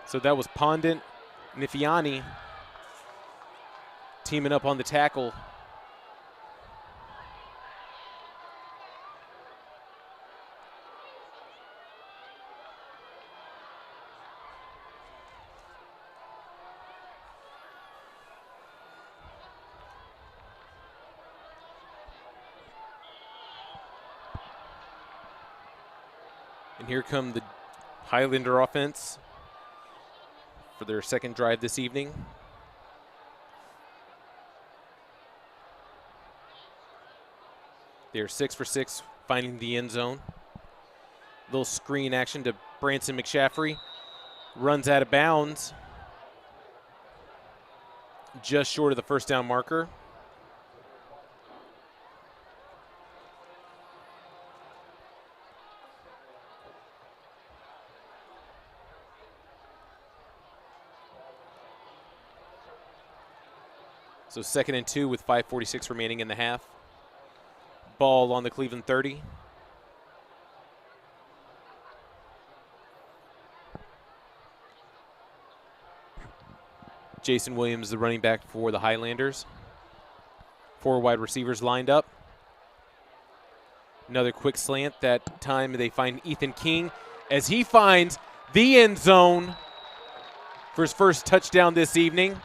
So that was Pondit, Nifiani teaming up on the tackle. And here come the Highlander offense for their second drive this evening. They're 6 for 6 finding the end zone. Little screen action to Branson McShaffrey. Runs out of bounds. Just short of the first down marker. So 2nd and 2 with 5:46 remaining in the half. Ball on the Cleveland 30. Jason Williams, the running back for the Highlanders. 4 wide receivers lined up. Another quick slant. That time they find Ethan King as he finds the end zone for his first touchdown this evening.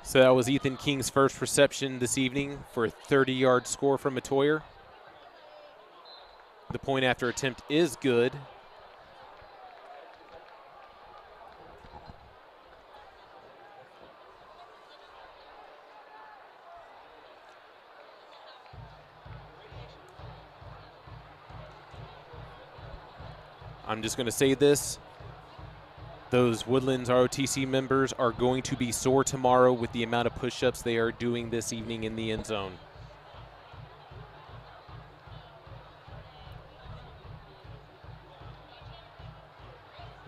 So that was Ethan King's first reception this evening for a 30-yard score from Matoyer. The point after attempt is good. I'm just going to say this. Those Woodlands ROTC members are going to be sore tomorrow with the amount of push-ups they are doing this evening in the end zone.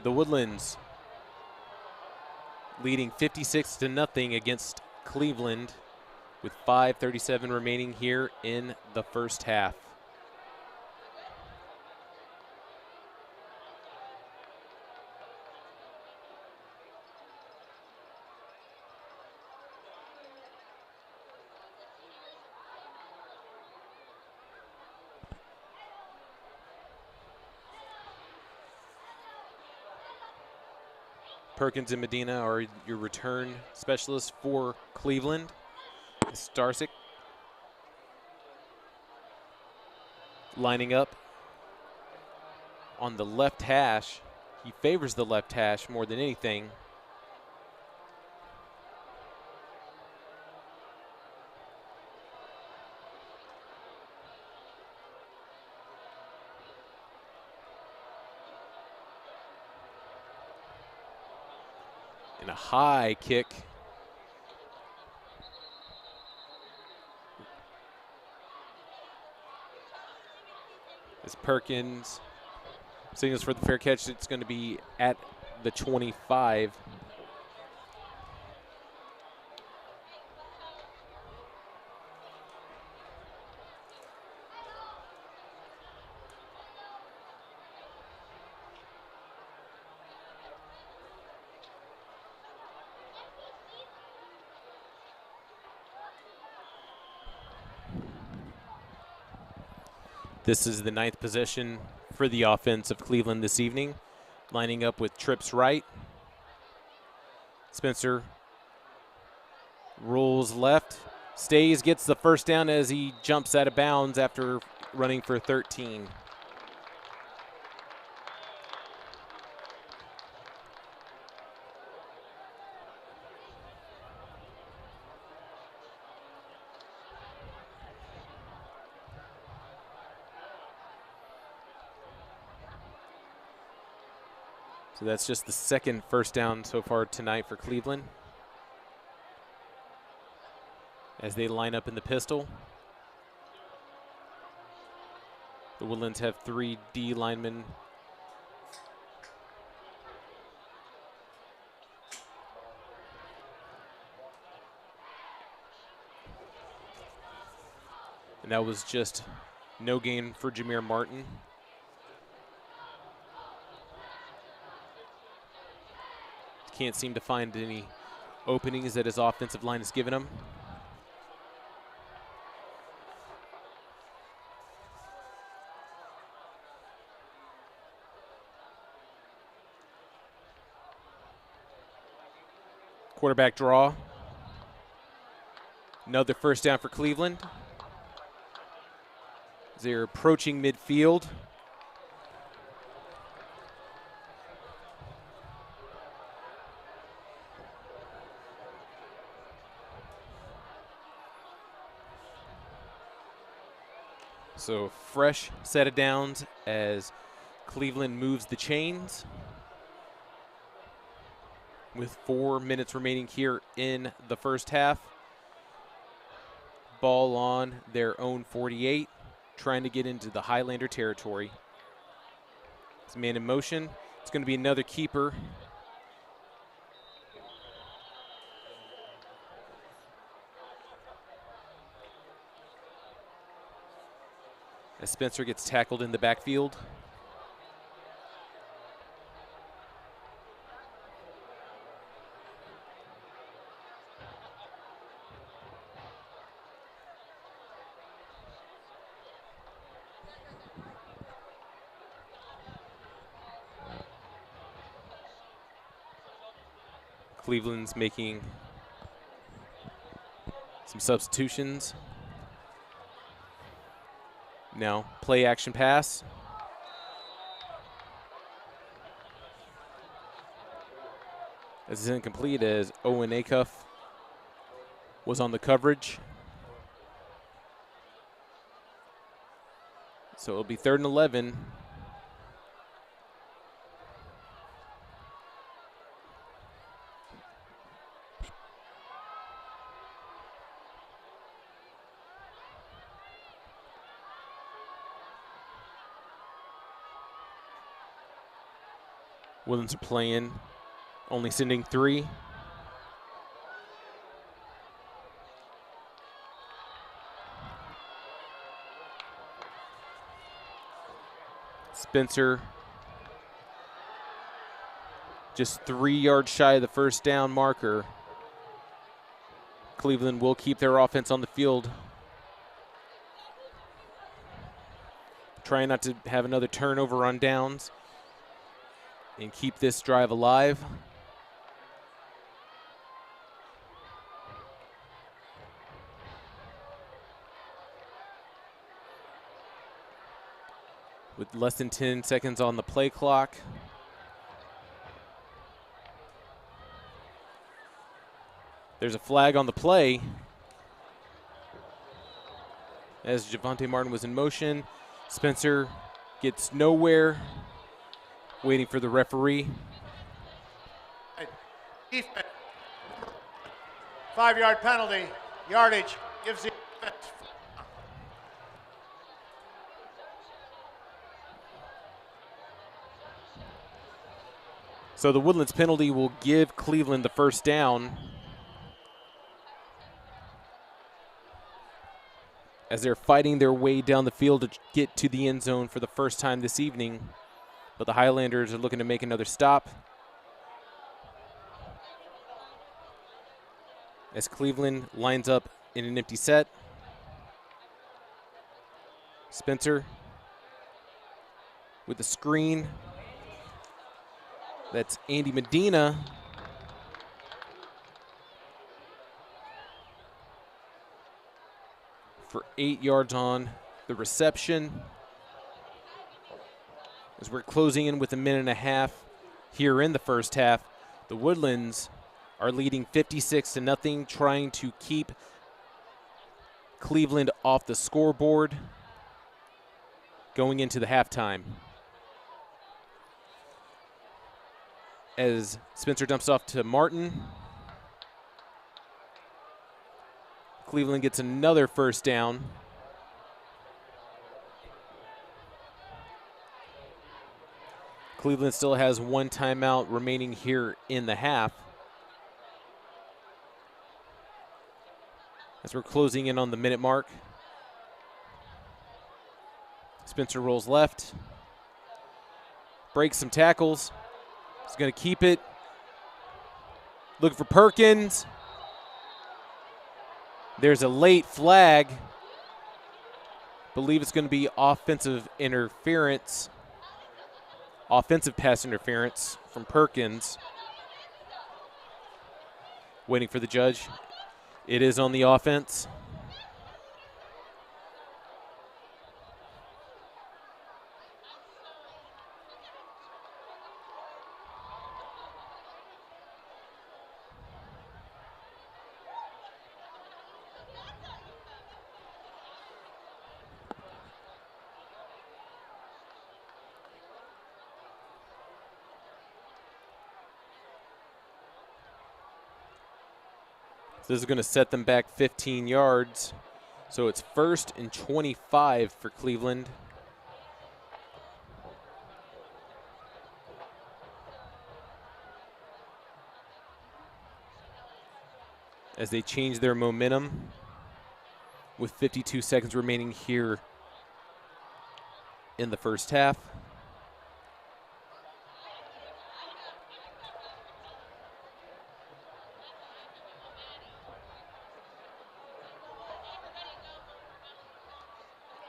The Woodlands leading 56-0 against Cleveland with 5:37 remaining here in the first half. Perkins and Medina are your return specialists for Cleveland. Starsick lining up on the left hash. He favors the left hash more than anything. And a high kick. As Perkins signals for the fair catch, it's going to be at the 25. This is the 9th possession for the offense of Cleveland this evening. Lining up with trips right. Spencer rolls left, stays, gets the first down as he jumps out of bounds after running for 13. So that's just the 2nd first down so far tonight for Cleveland as they line up in the pistol. The Woodlands have 3 D linemen. And that was just no gain for Jameer Martin. Can't seem to find any openings that his offensive line has given him. Quarterback draw. Another first down for Cleveland. They're approaching midfield. So fresh set of downs as Cleveland moves the chains. With 4 minutes remaining here in the first half. Ball on their own 48, trying to get into the Highlander territory. It's man in motion. It's going to be another keeper. As Spencer gets tackled in the backfield. Cleveland's making some substitutions. Now, play action pass. This is incomplete as Owen Acuff was on the coverage. So it'll be 3rd and 11. Woodlands are playing, only sending 3. Spencer just 3 yards shy of the first down marker. Cleveland will keep their offense on the field. Trying not to have another turnover on downs and keep this drive alive. With less than 10 seconds on the play clock. There's a flag on the play as Javonte Martin was in motion. Spencer gets nowhere. Waiting for the referee. Defense. 5-yard penalty. Yardage gives the defense. So the Woodlands penalty will give Cleveland the first down as they're fighting their way down the field to get to the end zone for the first time this evening. But the Highlanders are looking to make another stop. As Cleveland lines up in an empty set. Spencer with the screen. That's Andy Medina. For 8 yards on the reception. As we're closing in with a minute and a half here in the first half, the Woodlands are leading 56-0, trying to keep Cleveland off the scoreboard going into the halftime. As Spencer dumps off to Martin, Cleveland gets another first down. Cleveland still has 1 timeout remaining here in the half. As we're closing in on the minute mark. Spencer rolls left. Breaks some tackles. He's going to keep it. Looking for Perkins. There's a late flag. Believe it's going to be offensive interference. Offensive pass interference from Perkins. Waiting for the judge. It is on the offense. This is going to set them back 15 yards. So it's 1st and 25 for Cleveland. As they change their momentum with 52 seconds remaining here in the first half.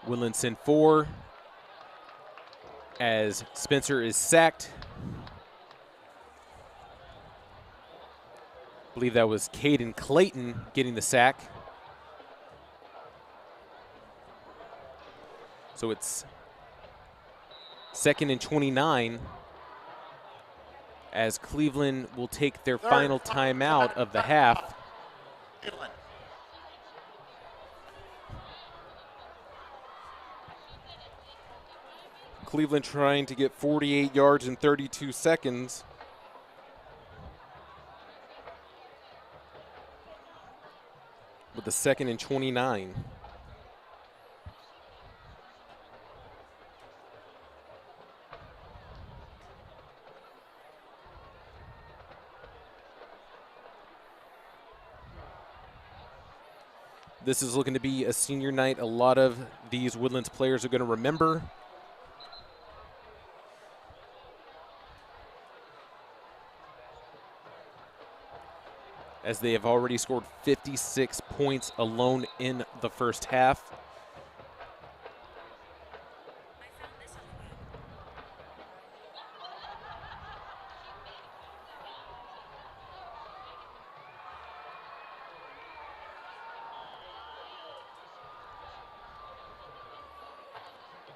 Woodlands in 4 as Spencer is sacked. I believe that was Caden Clayton getting the sack. So it's 2nd and 29 as Cleveland will take their final timeout of the half. Cleveland trying to get 48 yards in 32 seconds. With the 2nd and 29. This is looking to be a senior night a lot of these Woodlands players are going to remember. As they have already scored 56 points alone in the first half.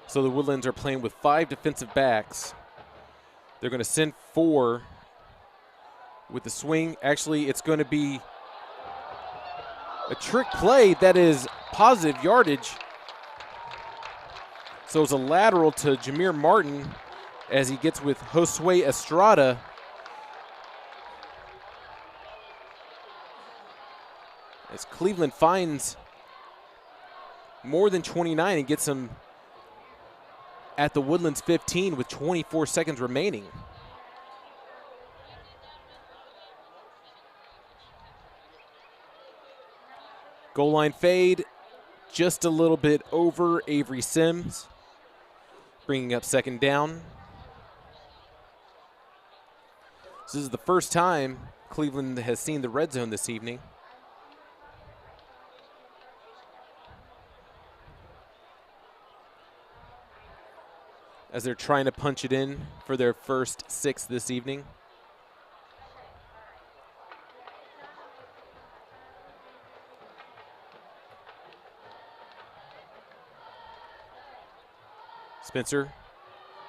So the Woodlands are playing with 5 defensive backs. They're going to send 4 with the swing. Actually, it's going to be a trick play that is positive yardage. So it's a lateral to Jameer Martin as he gets with Josue Estrada. As Cleveland finds more than 29 and gets him at the Woodlands 15 with 24 seconds remaining. Goal line fade, just a little bit over Avery Sims, bringing up 2nd down. This is the first time Cleveland has seen the red zone this evening. As they're trying to punch it in for their first 6 this evening. Spencer,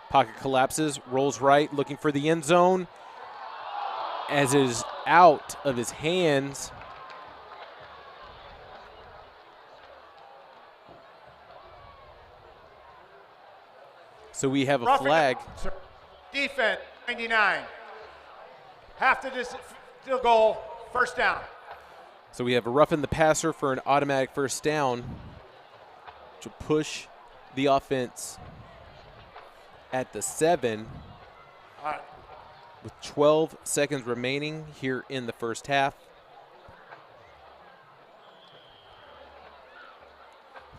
pocket collapses, rolls right, looking for the end zone. As it is out of his hands. So we have a flag. Defense, 99. Half the distance, field goal, 1st down. So we have a roughing the passer for an automatic 1st down, which will push the offense at the 7 with 12 seconds remaining here in the first half.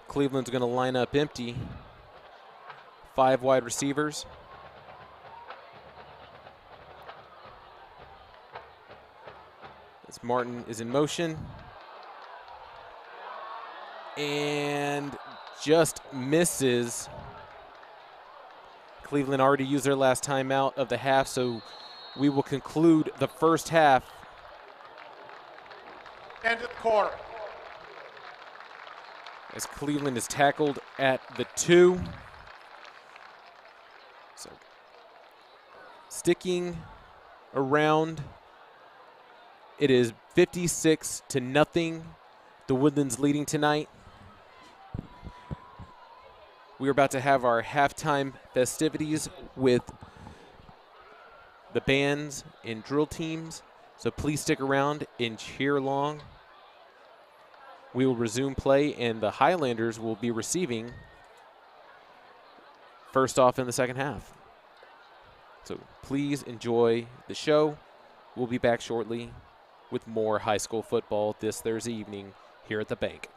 Cleveland's going to line up empty. 5 wide receivers. As Martin is in motion. And just misses. Cleveland already used their last timeout of the half, so we will conclude the first half End of the quarter. As Cleveland is tackled at the 2. So sticking around, it is 56-0. The Woodlands leading tonight. We're about to have our halftime festivities with the bands and drill teams, so please stick around and cheer along. We will resume play, and the Highlanders will be receiving first off in the second half. So please enjoy the show. We'll be back shortly with more high school football this Thursday evening here at the Bank.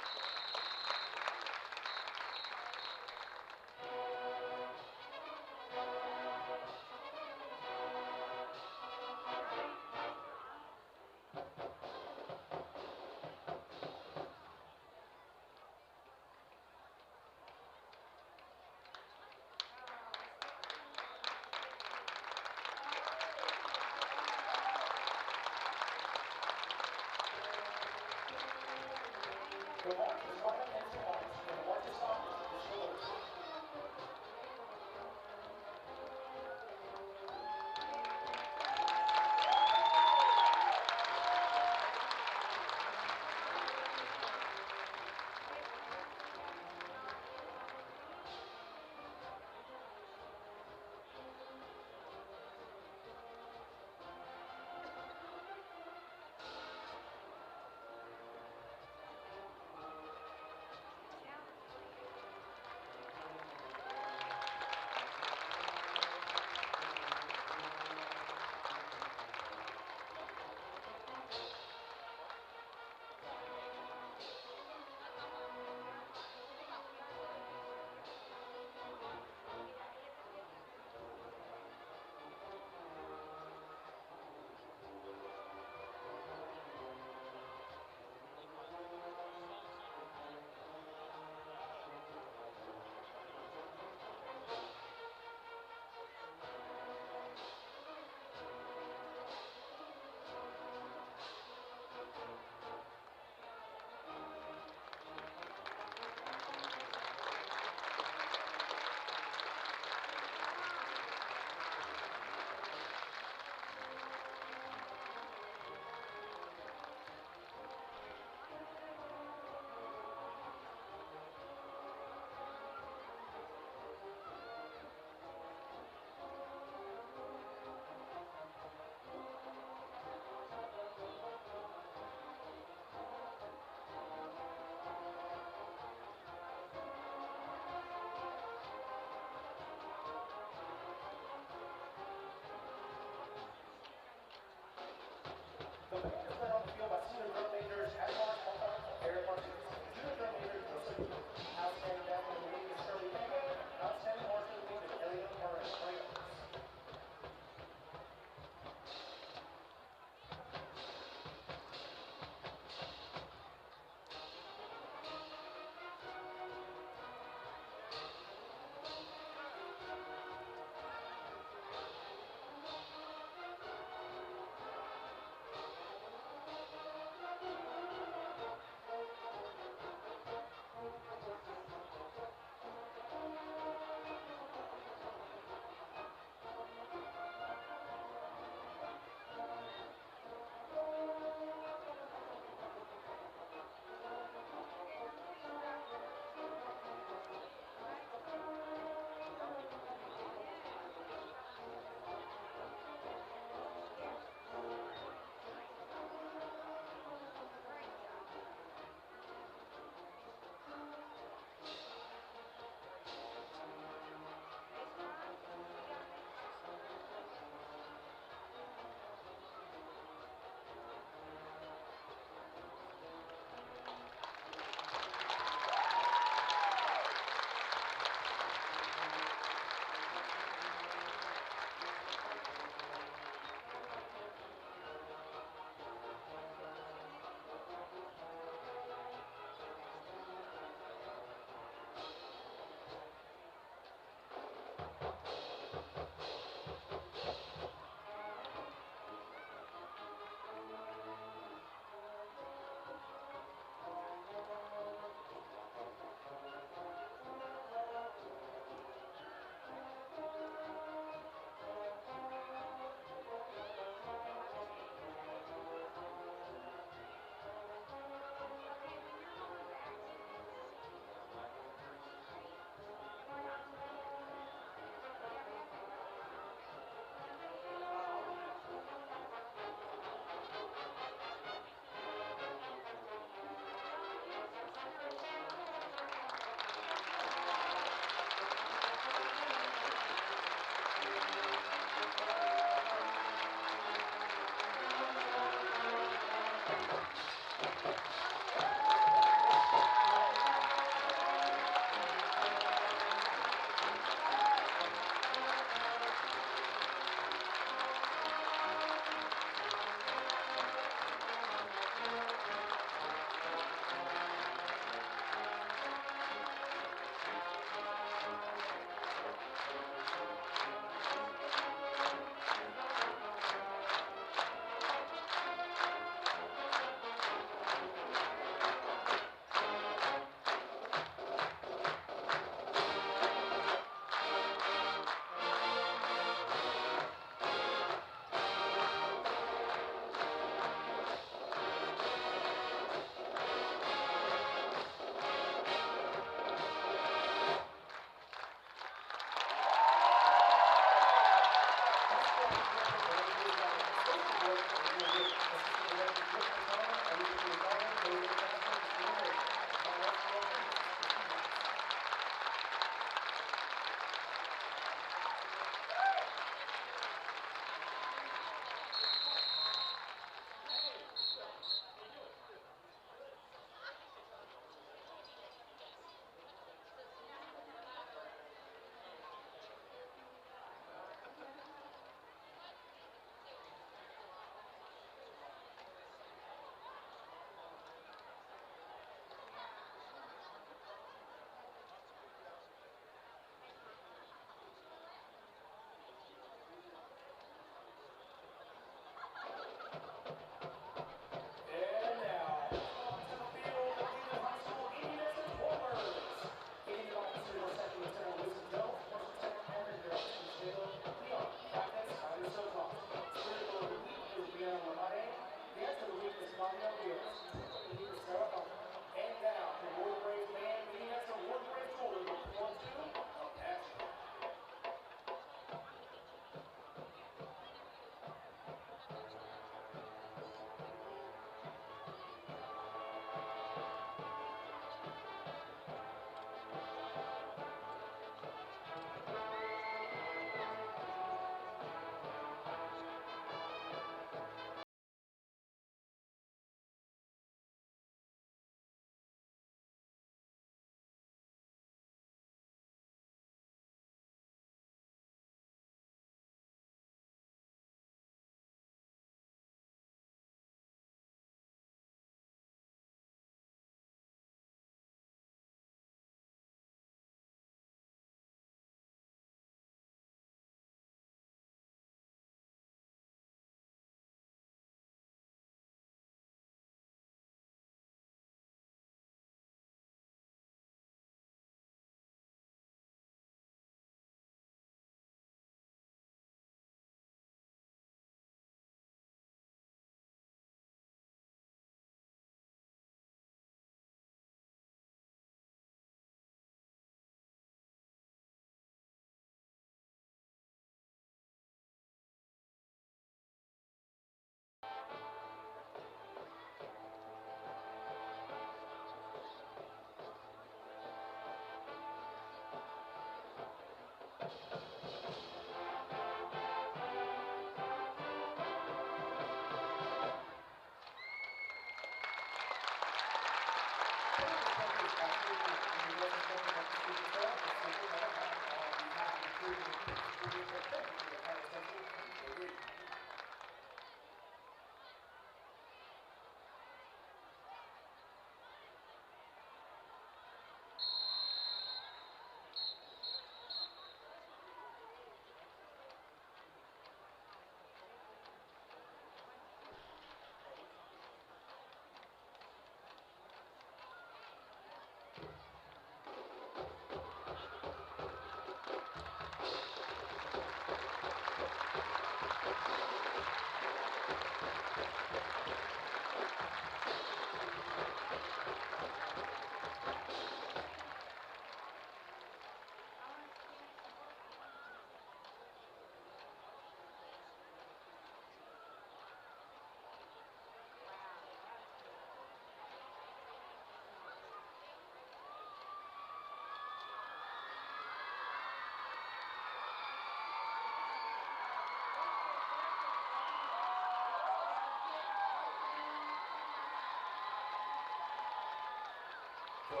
Good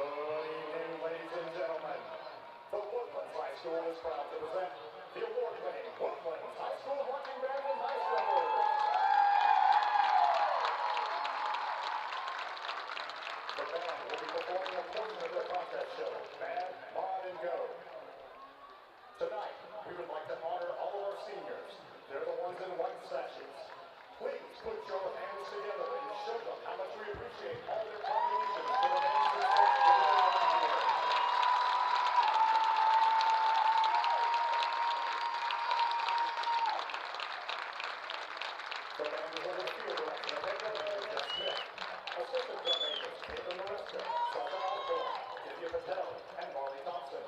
evening, ladies and gentlemen. The Woodlands High School is proud to present the award-winning Woodlands High School Marching Band and High Schoolers. The band will be performing a portion of their contest show, Band, Mod, and Go. Tonight, we would like to honor all of our seniors. They're the ones in white sashes. Please put your hands together and show them how much we appreciate all their contributions to the band's success. The band is under the field direction of head drum major Jeff Smith, assistant drum majors Caitlin Maresca, Sasha Osborne, Divya Patel, and Marley Thompson.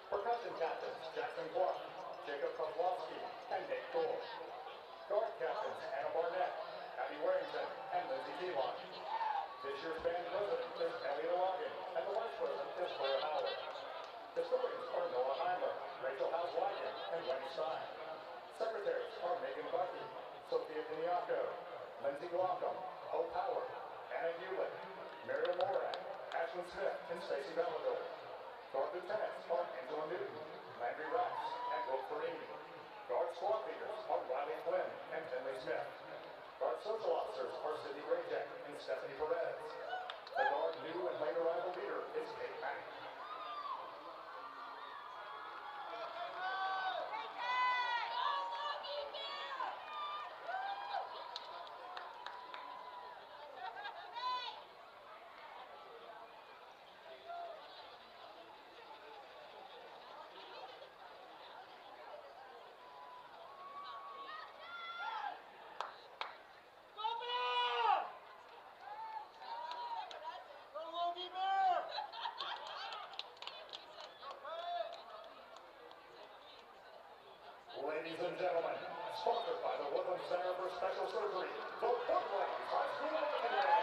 Percussion captains Jackson Clark, Jacob Kozlowski, and Nate Gore. Guard captains Anna Barnett, Abby Warrington, and Lindsay Keelan. This year's band president is Elliot Logan, and the vice president is Claire Howard. Historians are Noah Heimer, Rachel House-Wygan, and Wendy Stein. Secretaries are Megan Bucky, Sophia Diniaco, Lindsay Glockham, Hope Howard, Anna Hewlett, Muriel Moran, Ashlyn Smith, and Stacey Valador. Guard lieutenants are Angela Newton, Landry Rax, and Brooke Farini. Guard squad leaders are Riley Flynn and Finley Smith. Guard social officers are Cindy Grayjack and Stephanie Perez. The Guard new and late arrival leader is Kate Mack. Ladies and gentlemen, sponsored by the Woodlands Center for Special Surgery, the Woodlands High School Marching Band.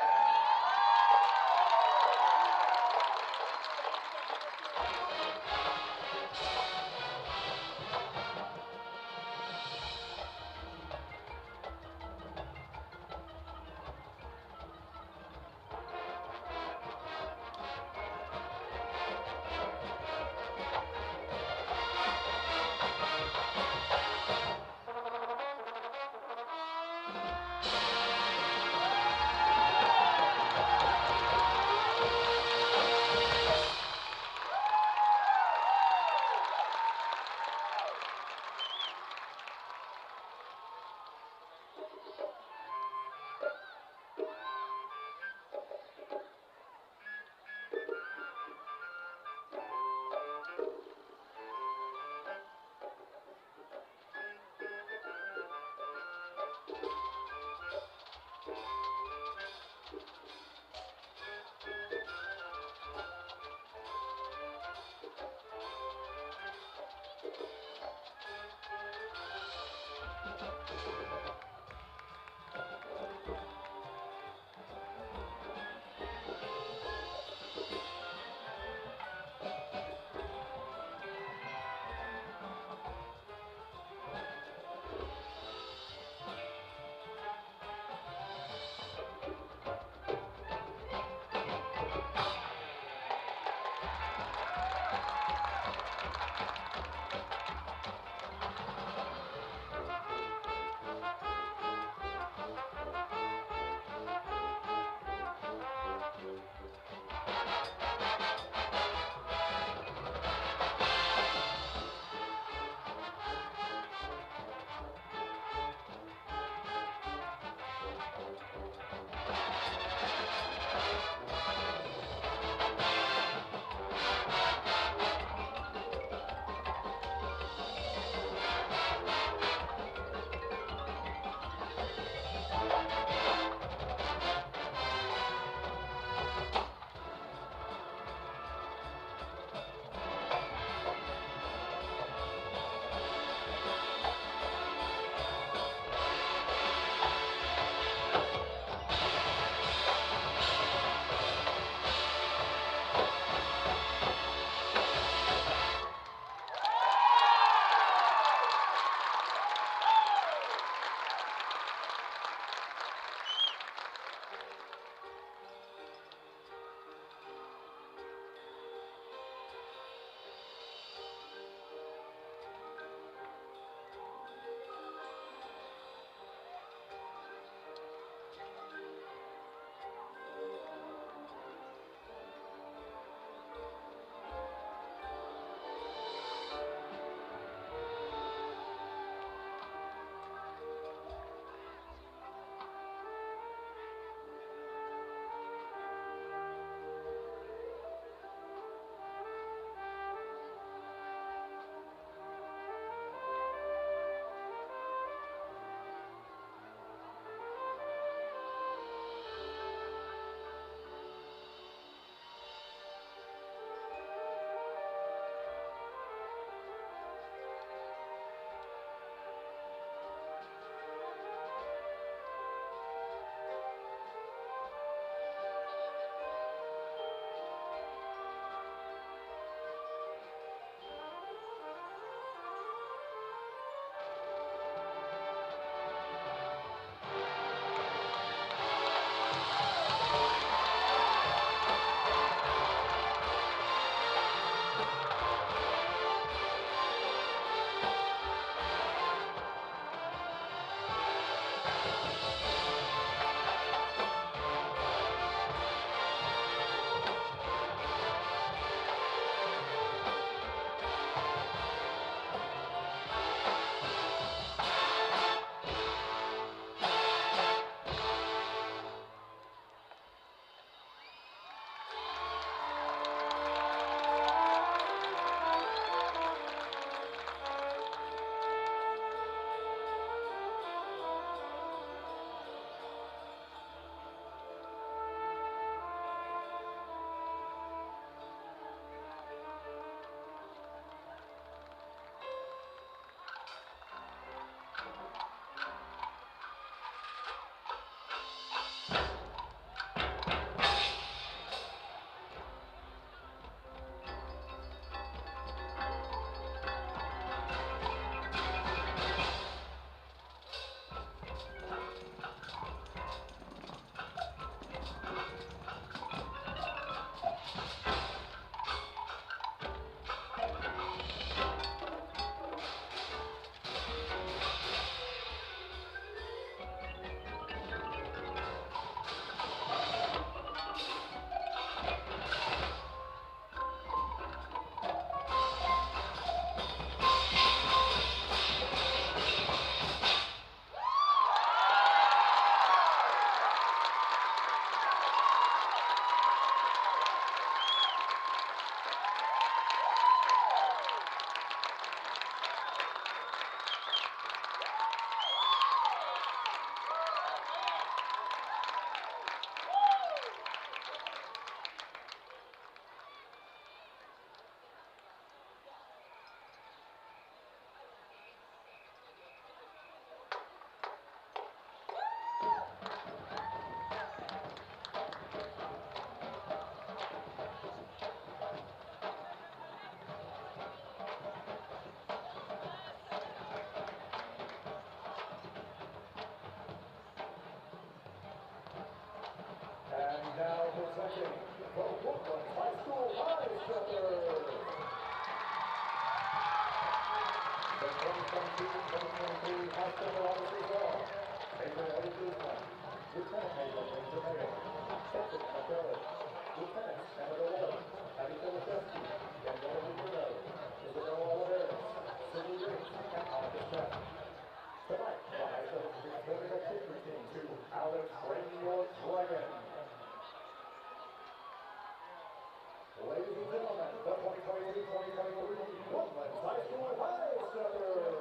presenting the Woodlands High School High Steppers. The 2022-2023 High Stepper Honors Result. Major Eddie Guzman, Lieutenant Major Windsor Mayo, Captain McCullough, Lieutenant Canada Wolf, Abby Filashevsky, Daniela Bruno, Isabel Oliveira, Cindy Riggs, and Monica Smith. Tonight, the High Steppers will be presenting a kick routine to Alex Train Your Dragon. Ladies and gentlemen, the 2022-2023 Woodlands High School High Steppers.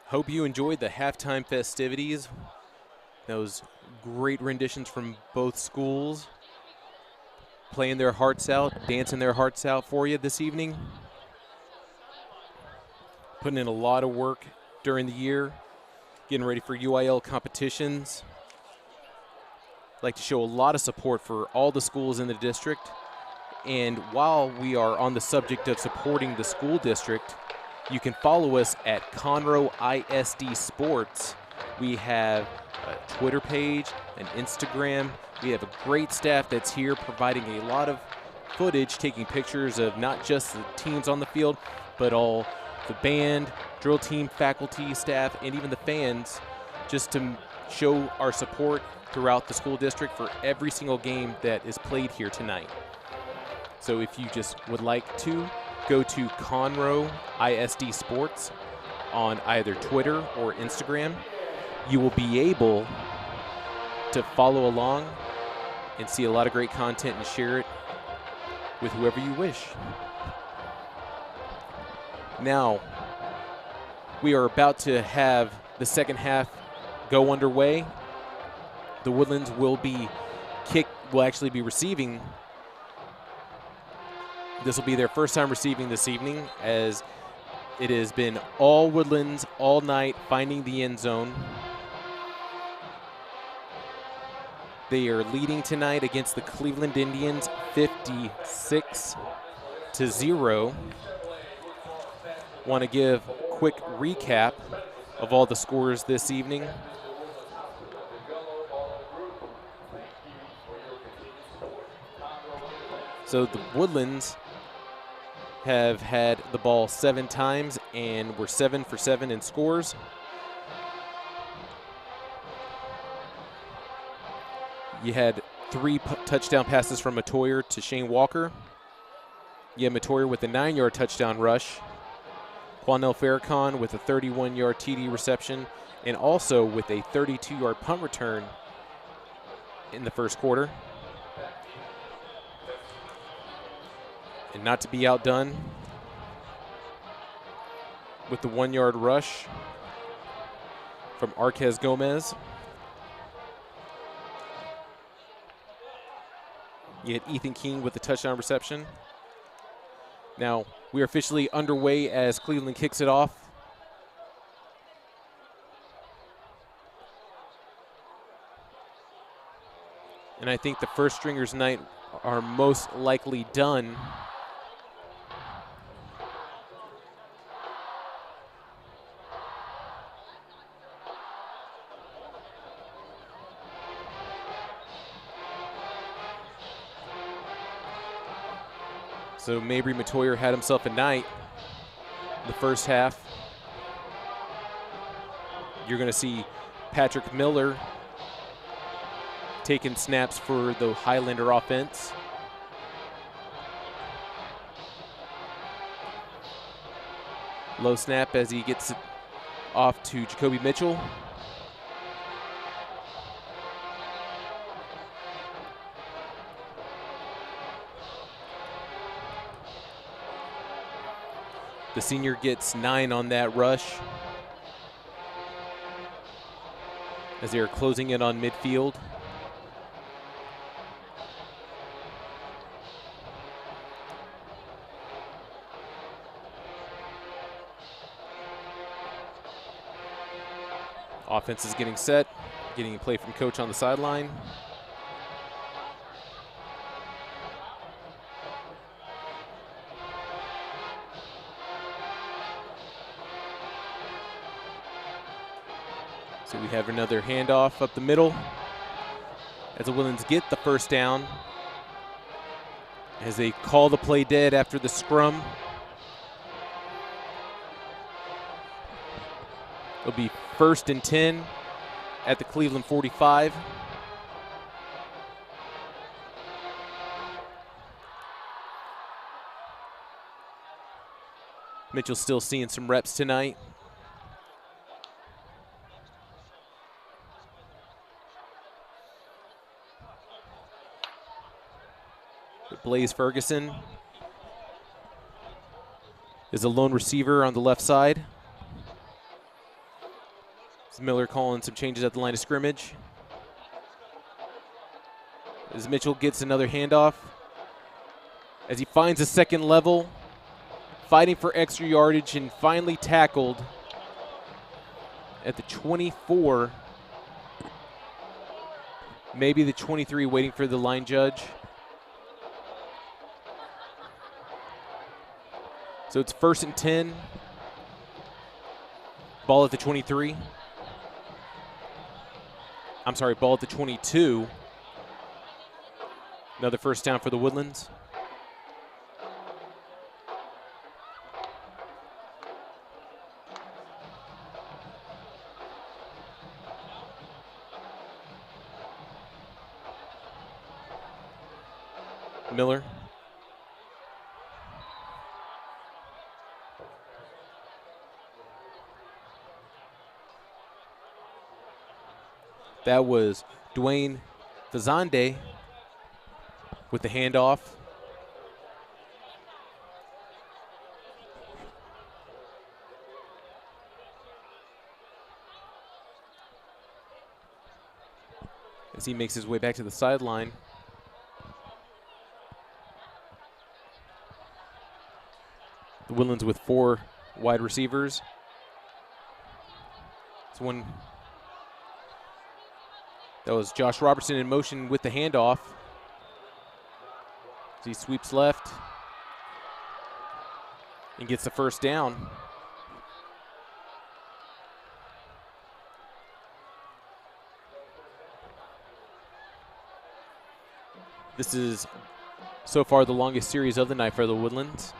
Hope you enjoyed the halftime festivities. Those great renditions from both schools, playing their hearts out, dancing their hearts out for you this evening. Putting in a lot of work during the year, getting ready for UIL competitions. Like to show a lot of support for all the schools in the district. And while we are on the subject of supporting the school district, you can follow us at Conroe ISD Sports. We have a Twitter page, an Instagram. We have a great staff that's here providing a lot of footage, taking pictures of not just the teams on the field, but all the band, drill team, faculty, staff, and even the fans, just to show our support throughout the school district for every single game that is played here tonight. So if you just would like to, go to Conroe ISD Sports on either Twitter or Instagram. You will be able to follow along and see a lot of great content and share it with whoever you wish. Now, we are about to have the second half go underway. The Woodlands will actually be receiving. This will be their first time receiving this evening, as it has been all Woodlands all night, finding the end zone. They are leading tonight against the Cleveland Indians 56-0. Want to give a quick recap of all the scores this evening. So the Woodlands have had the ball 7 times and were 7 for 7 in scores. You had 3 touchdown passes from Matoyer to Shane Walker. You had Matoyer with a 9-yard touchdown rush. Quanell Farrakhan with a 31-yard TD reception, and also with a 32-yard punt return in the first quarter. And not to be outdone with the 1-yard rush from Arquez Gomez. You had Ethan King with the touchdown reception. Now, we are officially underway as Cleveland kicks it off. And I think the first stringers tonight are most likely done. So Mabry Matoyer had himself a night in the first half. You're going to see Patrick Miller taking snaps for the Highlander offense. Low snap as he gets it off to Jacoby Mitchell. The senior gets 9 on that rush as they are closing in on midfield. Offense is getting set, getting a play from coach on the sideline. So we have another handoff up the middle as the Woodlands get the first down as they call the play dead after the scrum. It'll be 1st and 10 at the Cleveland 45. Mitchell's still seeing some reps tonight. Blaze Ferguson is a lone receiver on the left side. Miller calling some changes at the line of scrimmage. As Mitchell gets another handoff. As he finds a second level, fighting for extra yardage and finally tackled at the 24. Maybe the 23, waiting for the line judge. So it's 1st and 10. Ball at the 23. I'm sorry, ball at the 22. Another first down for the Woodlands. Miller. That was Dwayne Fazande with the handoff. As he makes his way back to the sideline. The Woodlands with 4 wide receivers. It's one. That was Josh Robertson in motion with the handoff. As he sweeps left and gets the first down. This is so far the longest series of the night for the Woodlands.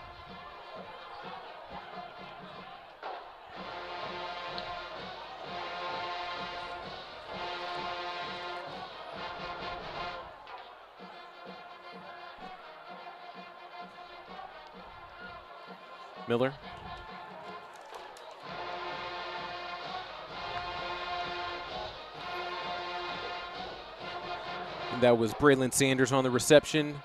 Miller. And that was Braylon Sanders on the reception.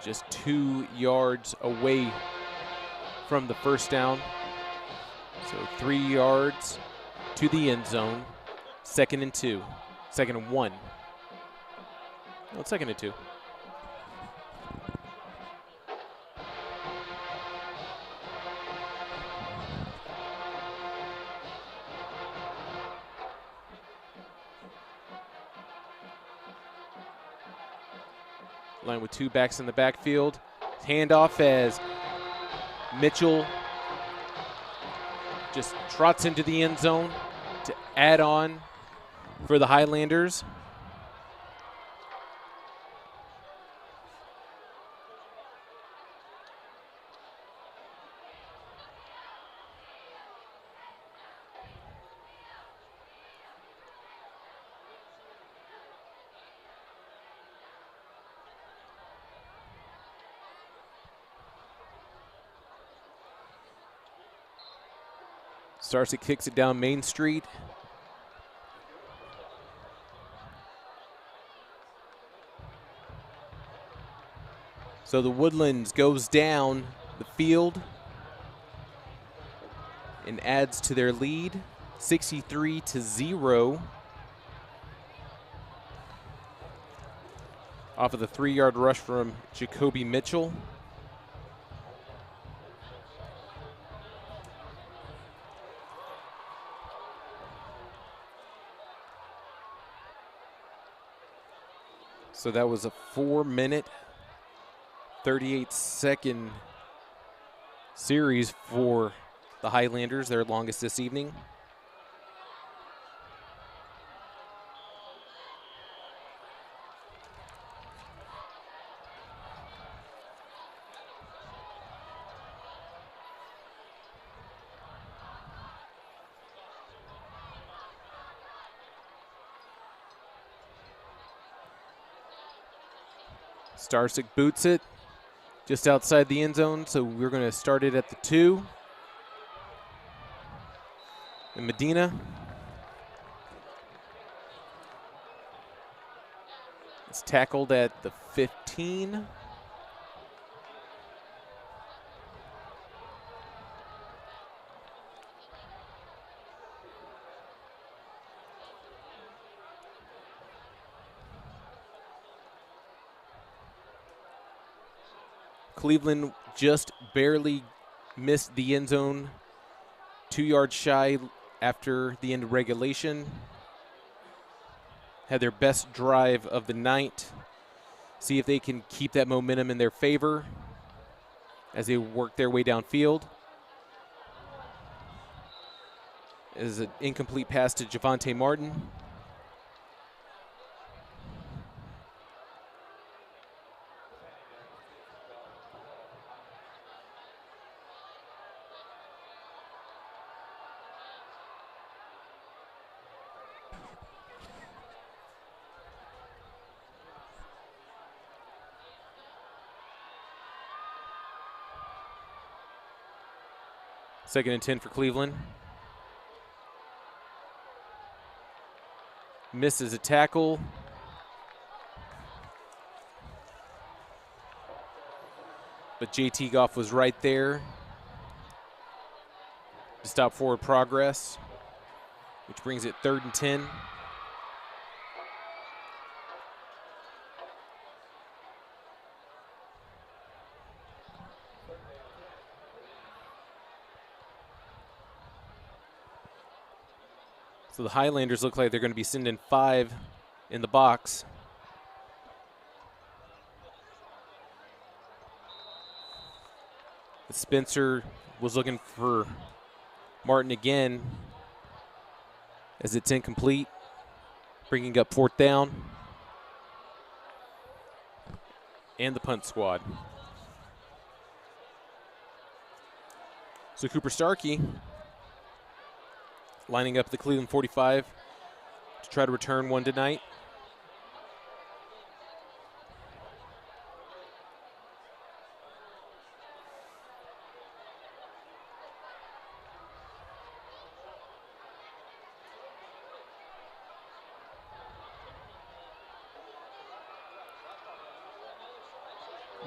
Just 2 yards away from the first down. So 3 yards to the end zone. 2nd and 2. 2nd and 1. No, it's 2nd and 2. Line with 2 backs in the backfield. Handoff as Mitchell just trots into the end zone to add on for the Highlanders. Starcy kicks it down Main Street. So the Woodlands goes down the field and adds to their lead, 63-0. Off of the 3-yard rush from Jacoby Mitchell. So that was a 4-minute, 38-second series for the Highlanders, their longest this evening. Starsick boots it just outside the end zone, so we're going to start it at the 2. And Medina is tackled at the 15. Cleveland just barely missed the end zone, 2 yards shy after the end of regulation. Had their best drive of the night. See if they can keep that momentum in their favor as they work their way downfield. Is an incomplete pass to Javonte Martin. Second and 10 for Cleveland. Misses a tackle. But JT Goff was right there to stop forward progress, which brings it 3rd and 10. So the Highlanders look like they're going to be sending 5 in the box. Spencer was looking for Martin again as it's incomplete, bringing up 4th down. And the punt squad. So Cooper Starkey lining up the Cleveland 45 to try to return one tonight.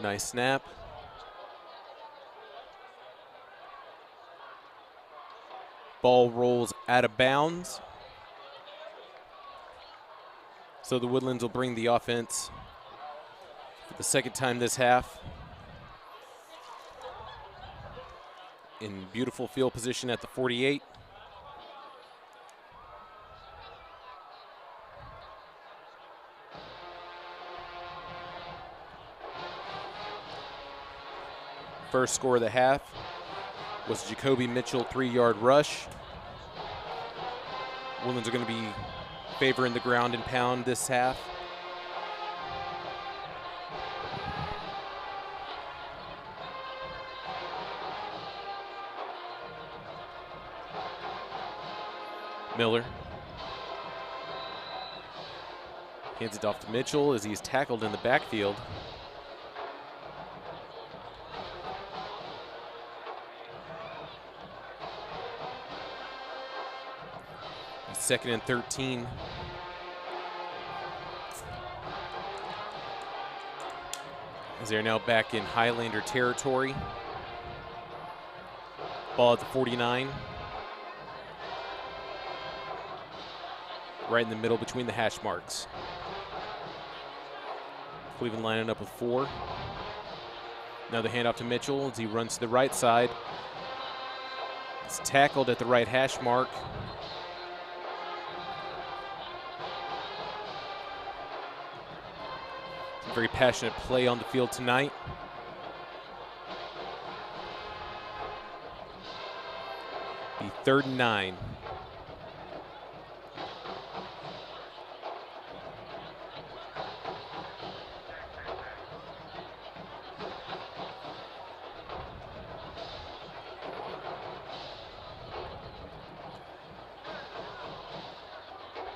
Nice snap. Ball rolls out of bounds. So the Woodlands will bring the offense for the second time this half. In beautiful field position at the 48. First score of the half was Jacoby Mitchell 3-yard rush. Woodlands are going to be favoring the ground and pound this half. Miller hands it off to Mitchell as he's tackled in the backfield. Second and 13. as they're now back in Highlander territory. Ball at the 49. Right in the middle between the hash marks. Cleveland lining up with 4. Another handoff to Mitchell as he runs to the right side. It's tackled at the right hash mark. Some very passionate play on the field tonight. Be 3rd and 9.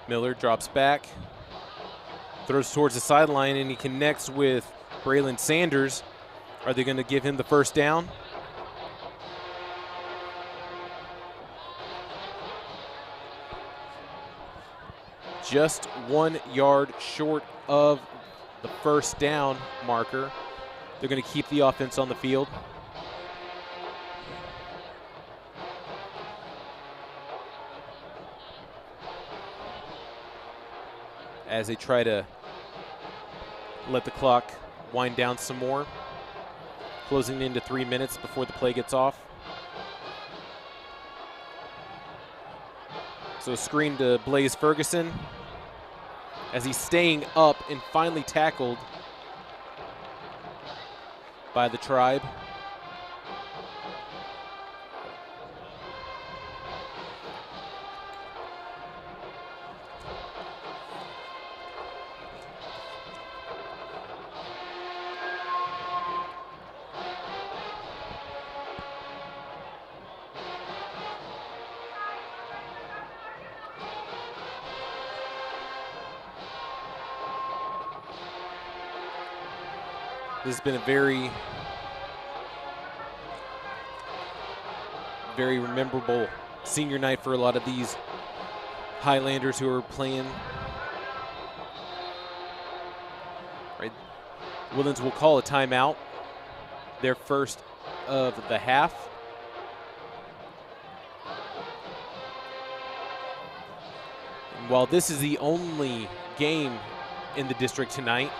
Miller drops back, throws towards the sideline, and he connects with Braylon Sanders. Are they going to give him the first down? Just 1 yard short of the first down marker. They're going to keep the offense on the field. As they try to let the clock wind down some more. Closing into 3 minutes before the play gets off. So screen to Blaze Ferguson as he's staying up and finally tackled by the Tribe. This has been a very memorable senior night for a lot of these Highlanders who are playing. Right. Woodlands will call a timeout, their first of the half. And while this is the only game in the district tonight,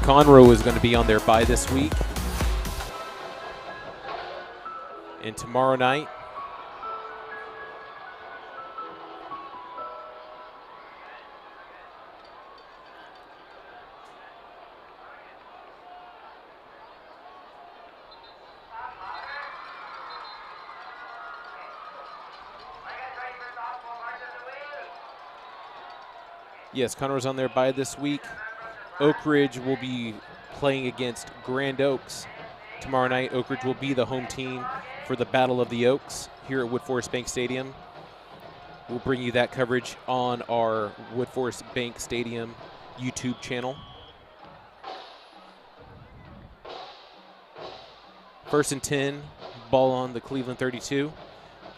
Conroe is going to be on their bye this week. And tomorrow night, yes, Conroe's on their bye this week. Oak Ridge will be playing against Grand Oaks tomorrow night. Oak Ridge will be the home team for the Battle of the Oaks here at Woodforest Bank Stadium. We'll bring you that coverage on our Woodforest Bank Stadium YouTube channel. 1st and 10, ball on the Cleveland 32.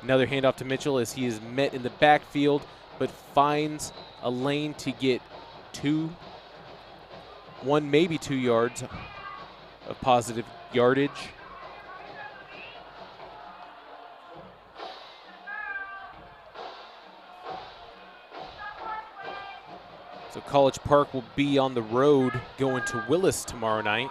Another handoff to Mitchell as he is met in the backfield, but finds a lane to get 1, maybe 2 yards of positive yardage. So College Park will be on the road going to Willis tomorrow night.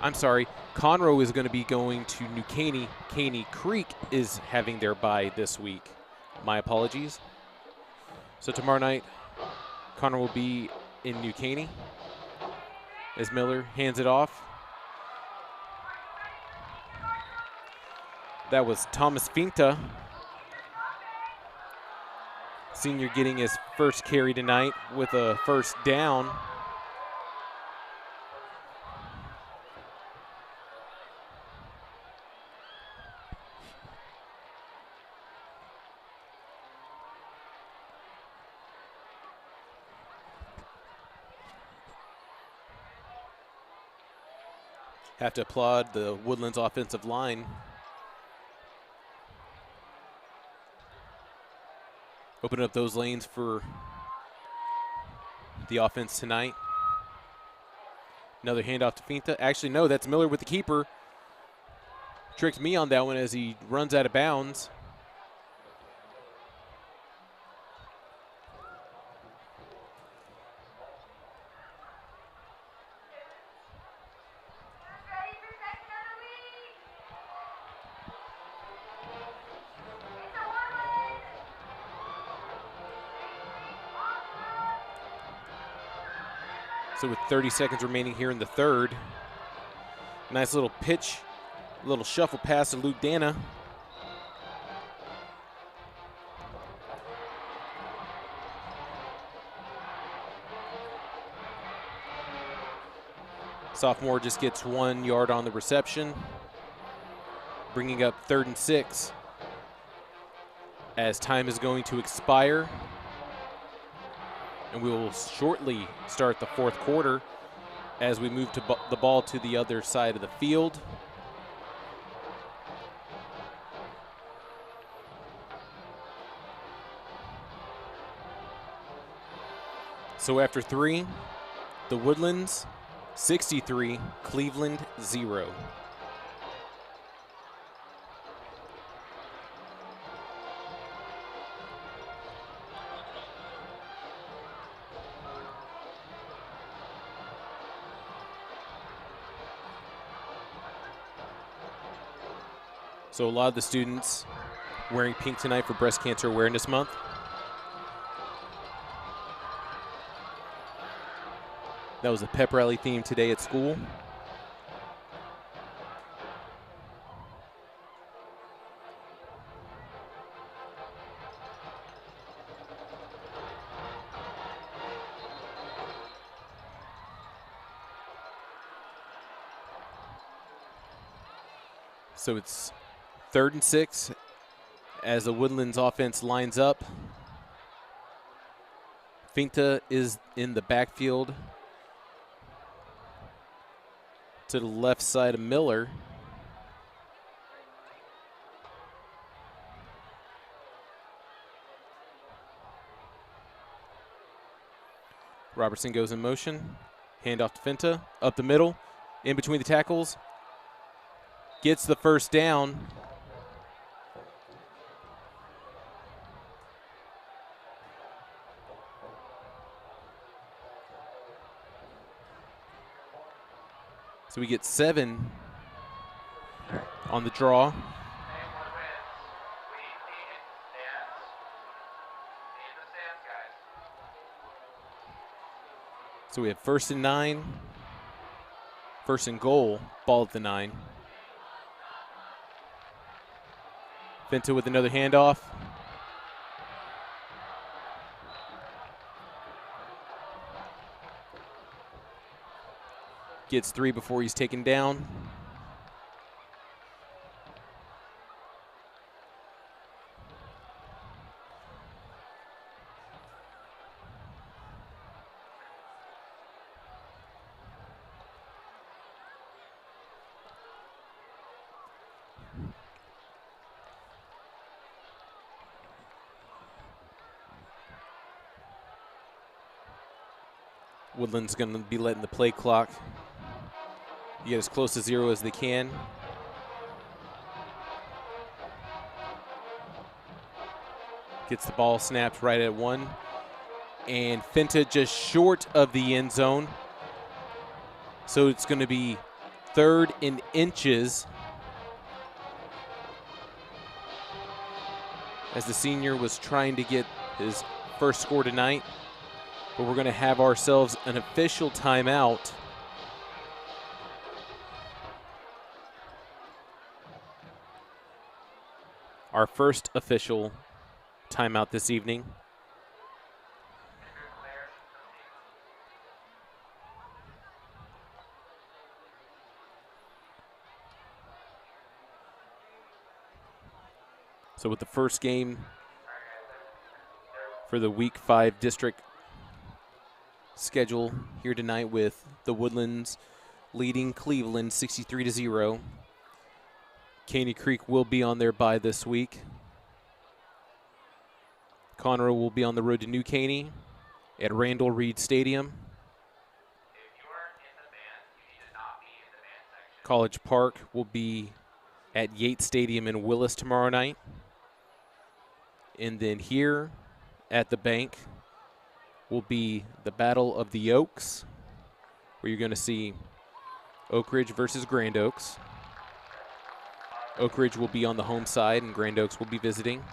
I'm sorry, Conroe is going to be going to New Caney. Caney Creek is having their bye this week. My apologies. So tomorrow night, Conroe will be in New Caney as Miller hands it off. That was Thomas Finta, senior, getting his first carry tonight with a first down. Have to applaud the Woodlands offensive line. Open up those lanes for the offense tonight. Another handoff to Finta. Actually, no, that's Miller with the keeper. Tricked me on that one as he runs out of bounds. So with 30 seconds remaining here in the third, nice little pitch, little shuffle pass to Luke Dana. Sophomore just gets 1 yard on the reception, bringing up 3rd and 6 as time is going to expire. And we will shortly start the fourth quarter as we move the ball to the other side of the field. So after 3, the Woodlands 63, Cleveland 0. So a lot of the students wearing pink tonight for Breast Cancer Awareness Month. That was a pep rally theme today at school. So it's 3rd and 6 as the Woodlands offense lines up. Finta is in the backfield to the left side of Miller. Robertson goes in motion. Handoff to Finta. Up the middle. In between the tackles. Gets the first down. So we get 7 on the draw. So we have 1st and 9. 1st and goal, ball at the 9. Finta with another handoff. Gets 3 before he's taken down. Woodland's going to be letting the play clock get as close to 0 as they can. Gets the ball snapped right at 1. And Finta just short of the end zone. So it's going to be 3rd and inches. As the senior was trying to get his first score tonight. But we're going to have ourselves an official timeout. Our first official timeout this evening. So with the first game for the Week 5 district schedule here tonight with the Woodlands leading Cleveland 63-0. Caney Creek will be on their bye this week. Conroe will be on the road to New Caney at Randall Reed Stadium. College Park will be at Yates Stadium in Willis tomorrow night. And then here at the bank will be the Battle of the Oaks, where you're going to see Oak Ridge versus Grand Oaks. Oak Ridge will be on the home side, and Grand Oaks will be visiting.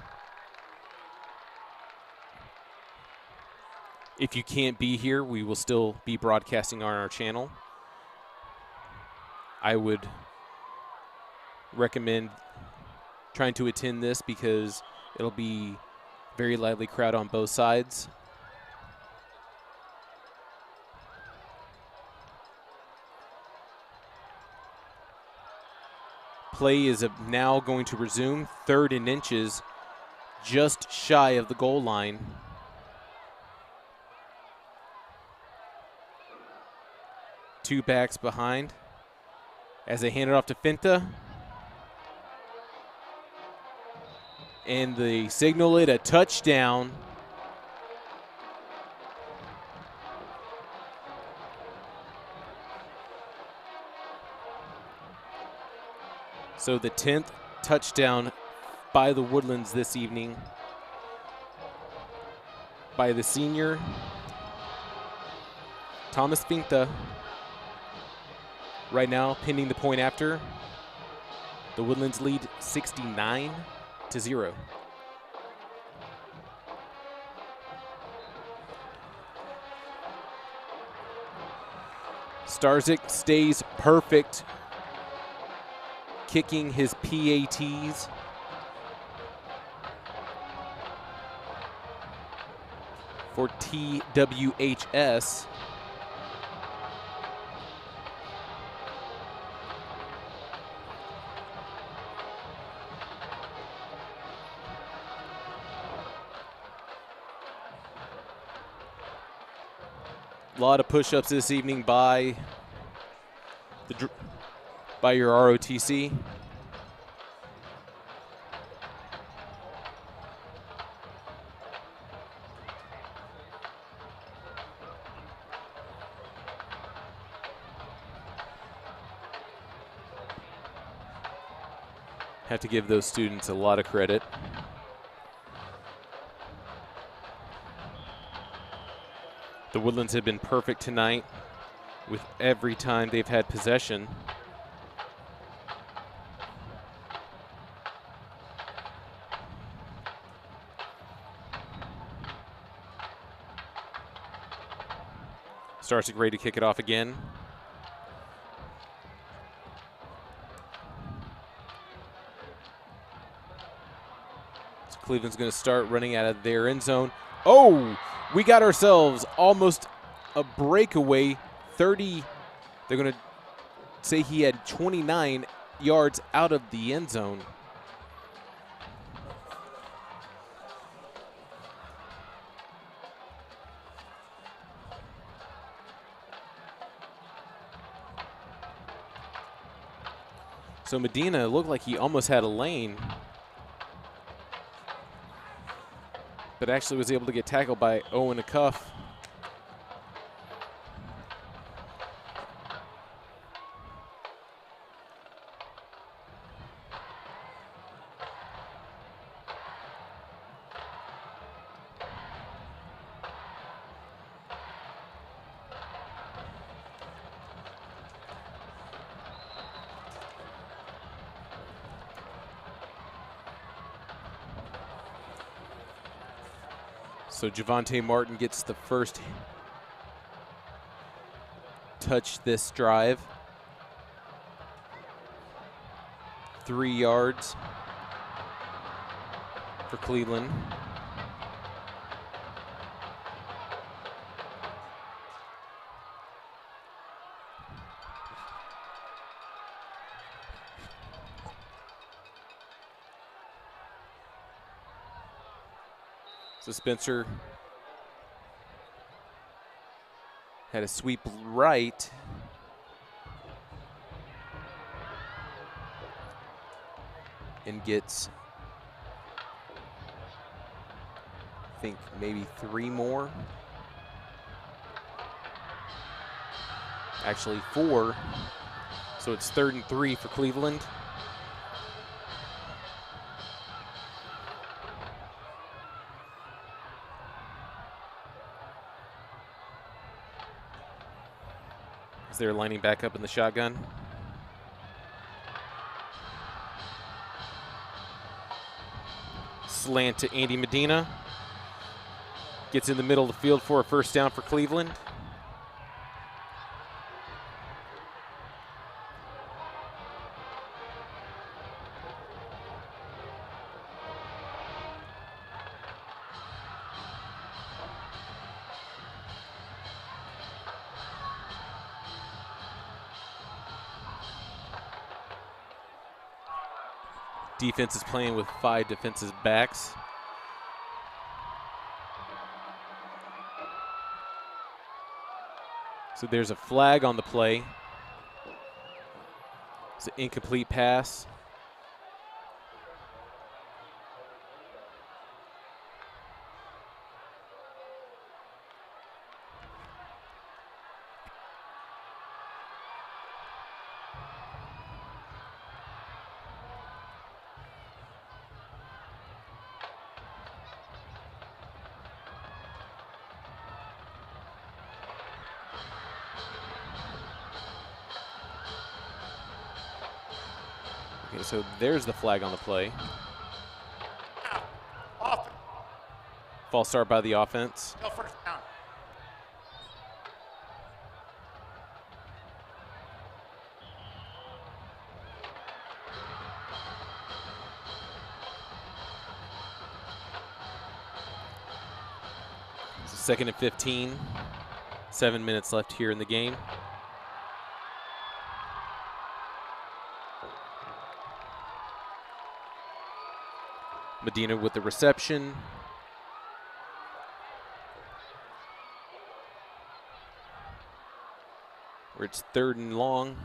If you can't be here, we will still be broadcasting on our channel. I would recommend trying to attend this because it'll be very lively crowd on both sides. Play is now going to resume. 3rd and inches, just shy of the goal line. Two backs behind as they hand it off to Finta. And they signal it a touchdown. So the 10th touchdown by the Woodlands this evening by the senior Thomas Finta. Right now, pending the point after, the Woodlands lead 69-0. Starzyk stays perfect, kicking his PATs. For TWHS. A lot of push-ups this evening by your ROTC. Have to give those students a lot of credit. The Woodlands have been perfect tonight with every time they've had possession. Starzyk ready to kick it off again. So Cleveland's going to start running out of their end zone. Oh! We got ourselves almost a breakaway. 30, they're going to say he had 29 yards out of the end zone. So Medina looked like he almost had a lane, but actually was able to get tackled by Owen Acuff. So Javonte Martin gets the first touch this drive. 3 yards for Cleveland. So Spencer had a sweep right. And gets think maybe 3 more. Actually 4. So it's 3rd and 3 for Cleveland. As they're lining back up in the shotgun. Slant to Andy Medina. Gets in the middle of the field for a first down for Cleveland. Defense is playing with 5 defensive backs. So there's a flag on the play. It's an incomplete pass. Okay, so there's the flag on the play. False start by the offense. Still first down. So 2nd and 15. 7 minutes left here in the game. Medina with the reception. Where it's 3rd and long.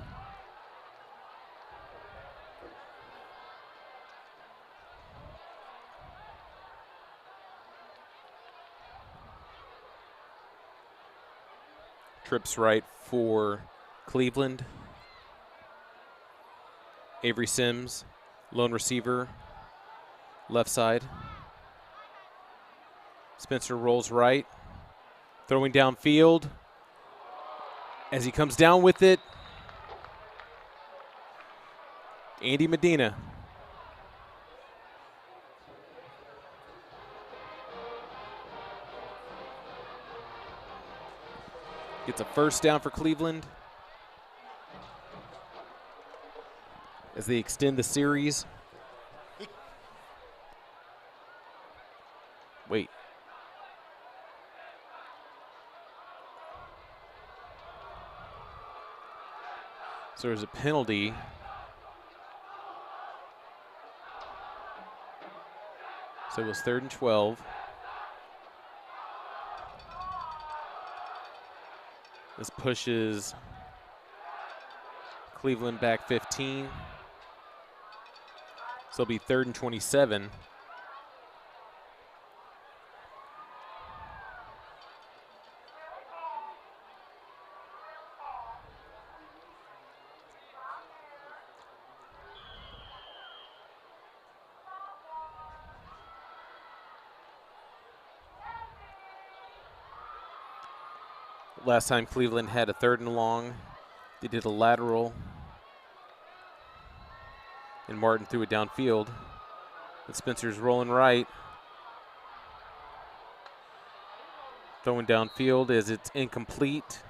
Trips right for Cleveland. Avery Sims, lone receiver. Left side. Spencer rolls right. Throwing downfield. As he comes down with it, Andy Medina. Gets a first down for Cleveland. As they extend the series. Wait. So there's a penalty. So it was 3rd and 12. This pushes Cleveland back 15. So it'll be 3rd and 27. Last time Cleveland had a 3rd and long, they did a lateral, and Martin threw it downfield. And Spencer's rolling right. Throwing downfield as it's incomplete.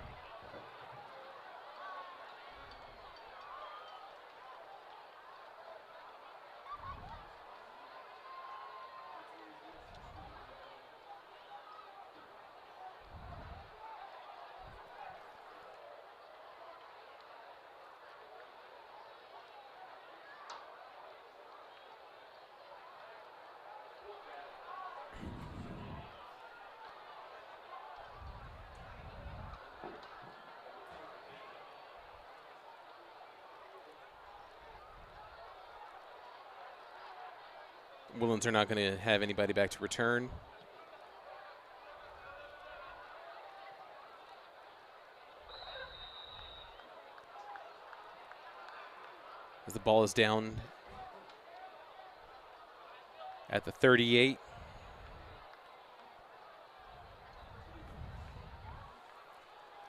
Woodlands are not going to have anybody back to return. ball is down at the 38.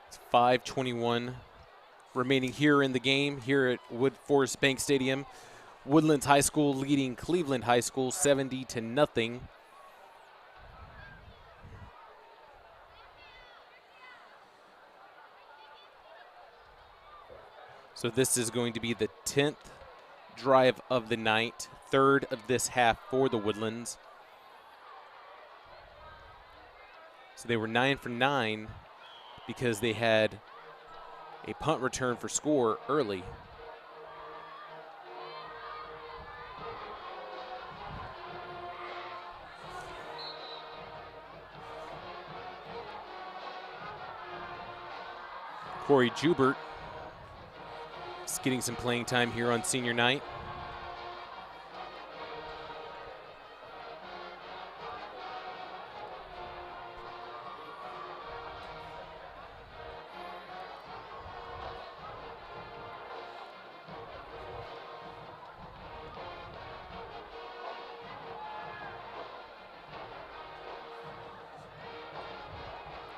It's 5:21 remaining here in the game here at Wood Forest Bank Stadium. Woodlands High School leading Cleveland High School 70-0. So this is going to be the 10th drive of the night, third of this half for the Woodlands. So they were 9 for 9 because they had a punt return for score early. Corey Jubert is getting some playing time here on senior night.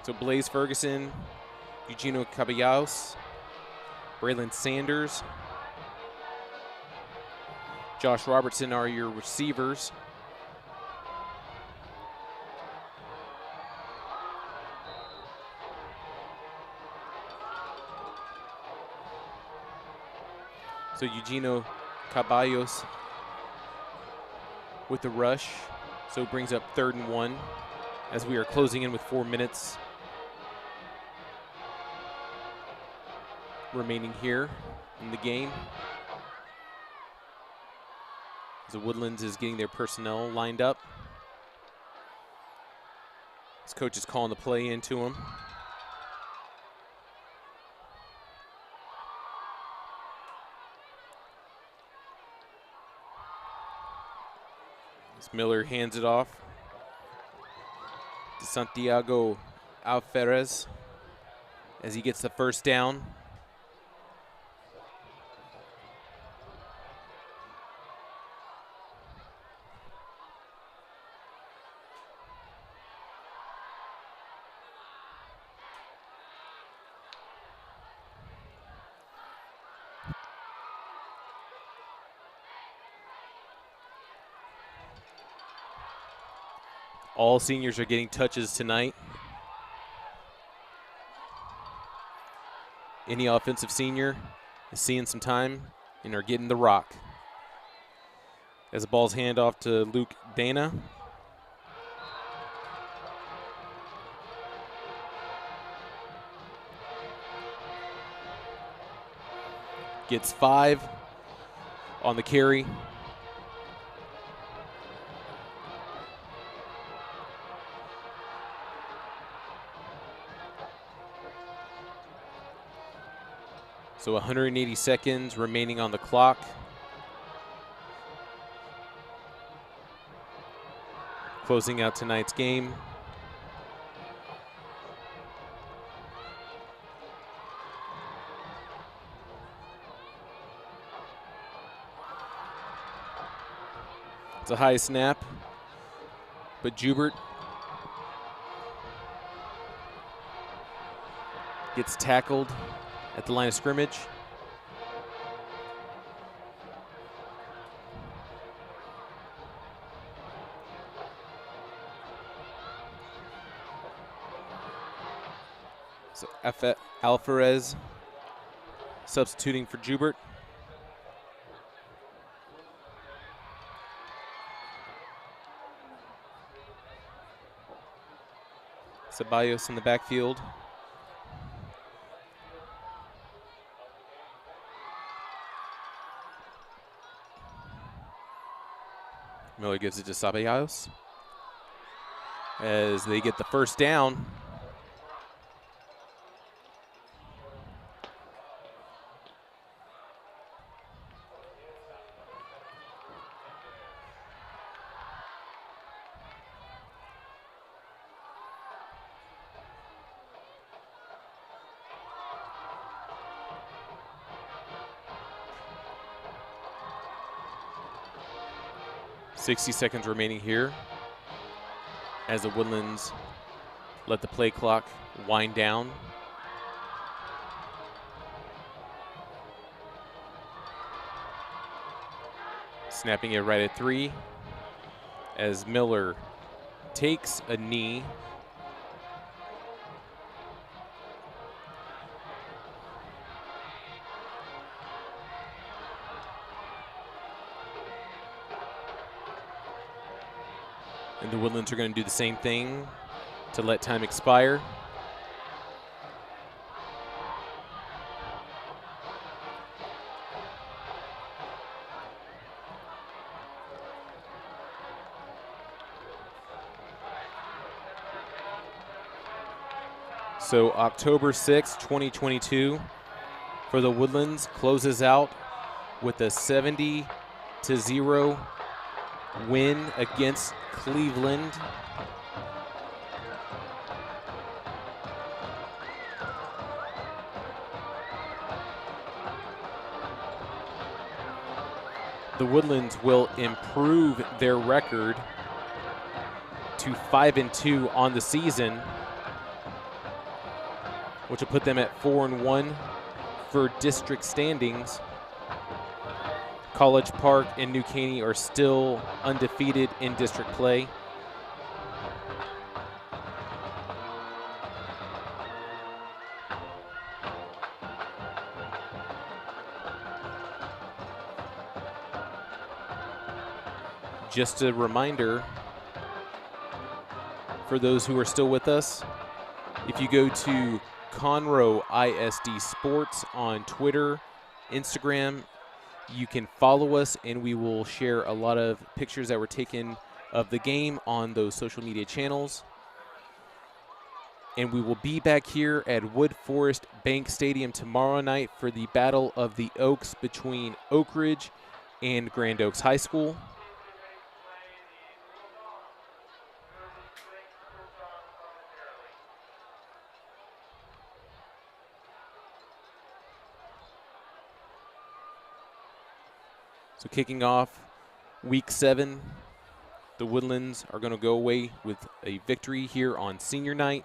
So Blaze Ferguson, Eugenio Caballos, Braylon Sanders, Josh Robertson are your receivers. So Eugenio Caballos with the rush. So it brings up 3rd and 1 as we are closing in with 4 minutes remaining here in the game. The Woodlands is getting their personnel lined up. His coach is calling the play into him. As Miller hands it off to Santiago Alferez as he gets the first down. All seniors are getting touches tonight. Any offensive senior is seeing some time and are getting the rock. As the ball's hand off to Luke Dana. Gets 5 on the carry. So 180 seconds remaining on the clock. Closing out tonight's game. It's a high snap, but Jubert gets tackled at the line of scrimmage. So Alferez substituting for Jubert. Ceballos in the backfield. Miller gives it to Ceballos as they get the first down. 60 seconds remaining here as the Woodlands let the play clock wind down. Snapping it right at 3 as Miller takes a knee. And the Woodlands are going to do the same thing to let time expire. So October 6, 2022 for the Woodlands closes out with a 70-0 win against Cleveland. The Woodlands will improve their record to 5-2 on the season, which will put them at 4-1 for district standings. College Park and New Caney are still undefeated in district play. Just a reminder for those who are still with us, if you go to Conroe ISD Sports on Twitter, Instagram, you can follow us and we will share a lot of pictures that were taken of the game on those social media channels. And we will be back here at Wood Forest Bank Stadium tomorrow night for the Battle of the Oaks between Oak Ridge and Grand Oaks High School. So kicking off week 7, the Woodlands are going to go away with a victory here on senior night.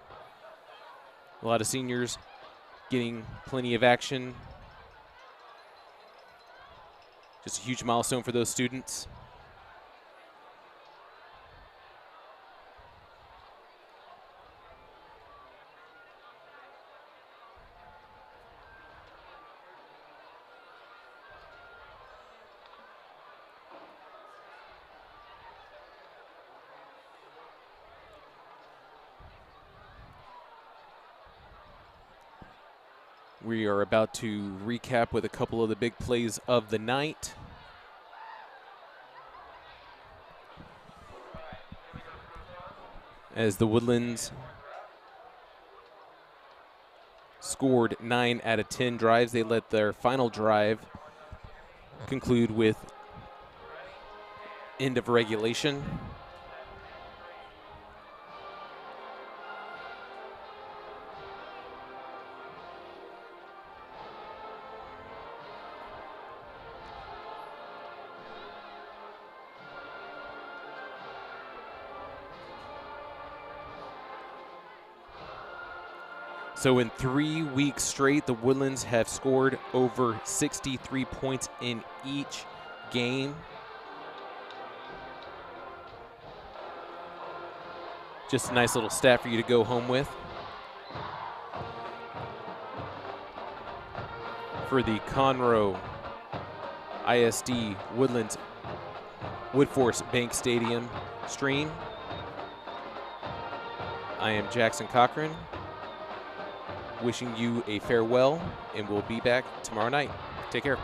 A lot of seniors getting plenty of action. Just a huge milestone for those students. We are about to recap with a couple of the big plays of the night. As the Woodlands scored 9 out of 10 drives, they let their final drive conclude with end of regulation. So in 3 weeks straight, the Woodlands have scored over 63 points in each game. Just a nice little stat for you to go home with. For the Conroe ISD Woodlands Wood Forest Bank Stadium stream, I am Jackson Cochran, wishing you a farewell, and we'll be back tomorrow night. Take care.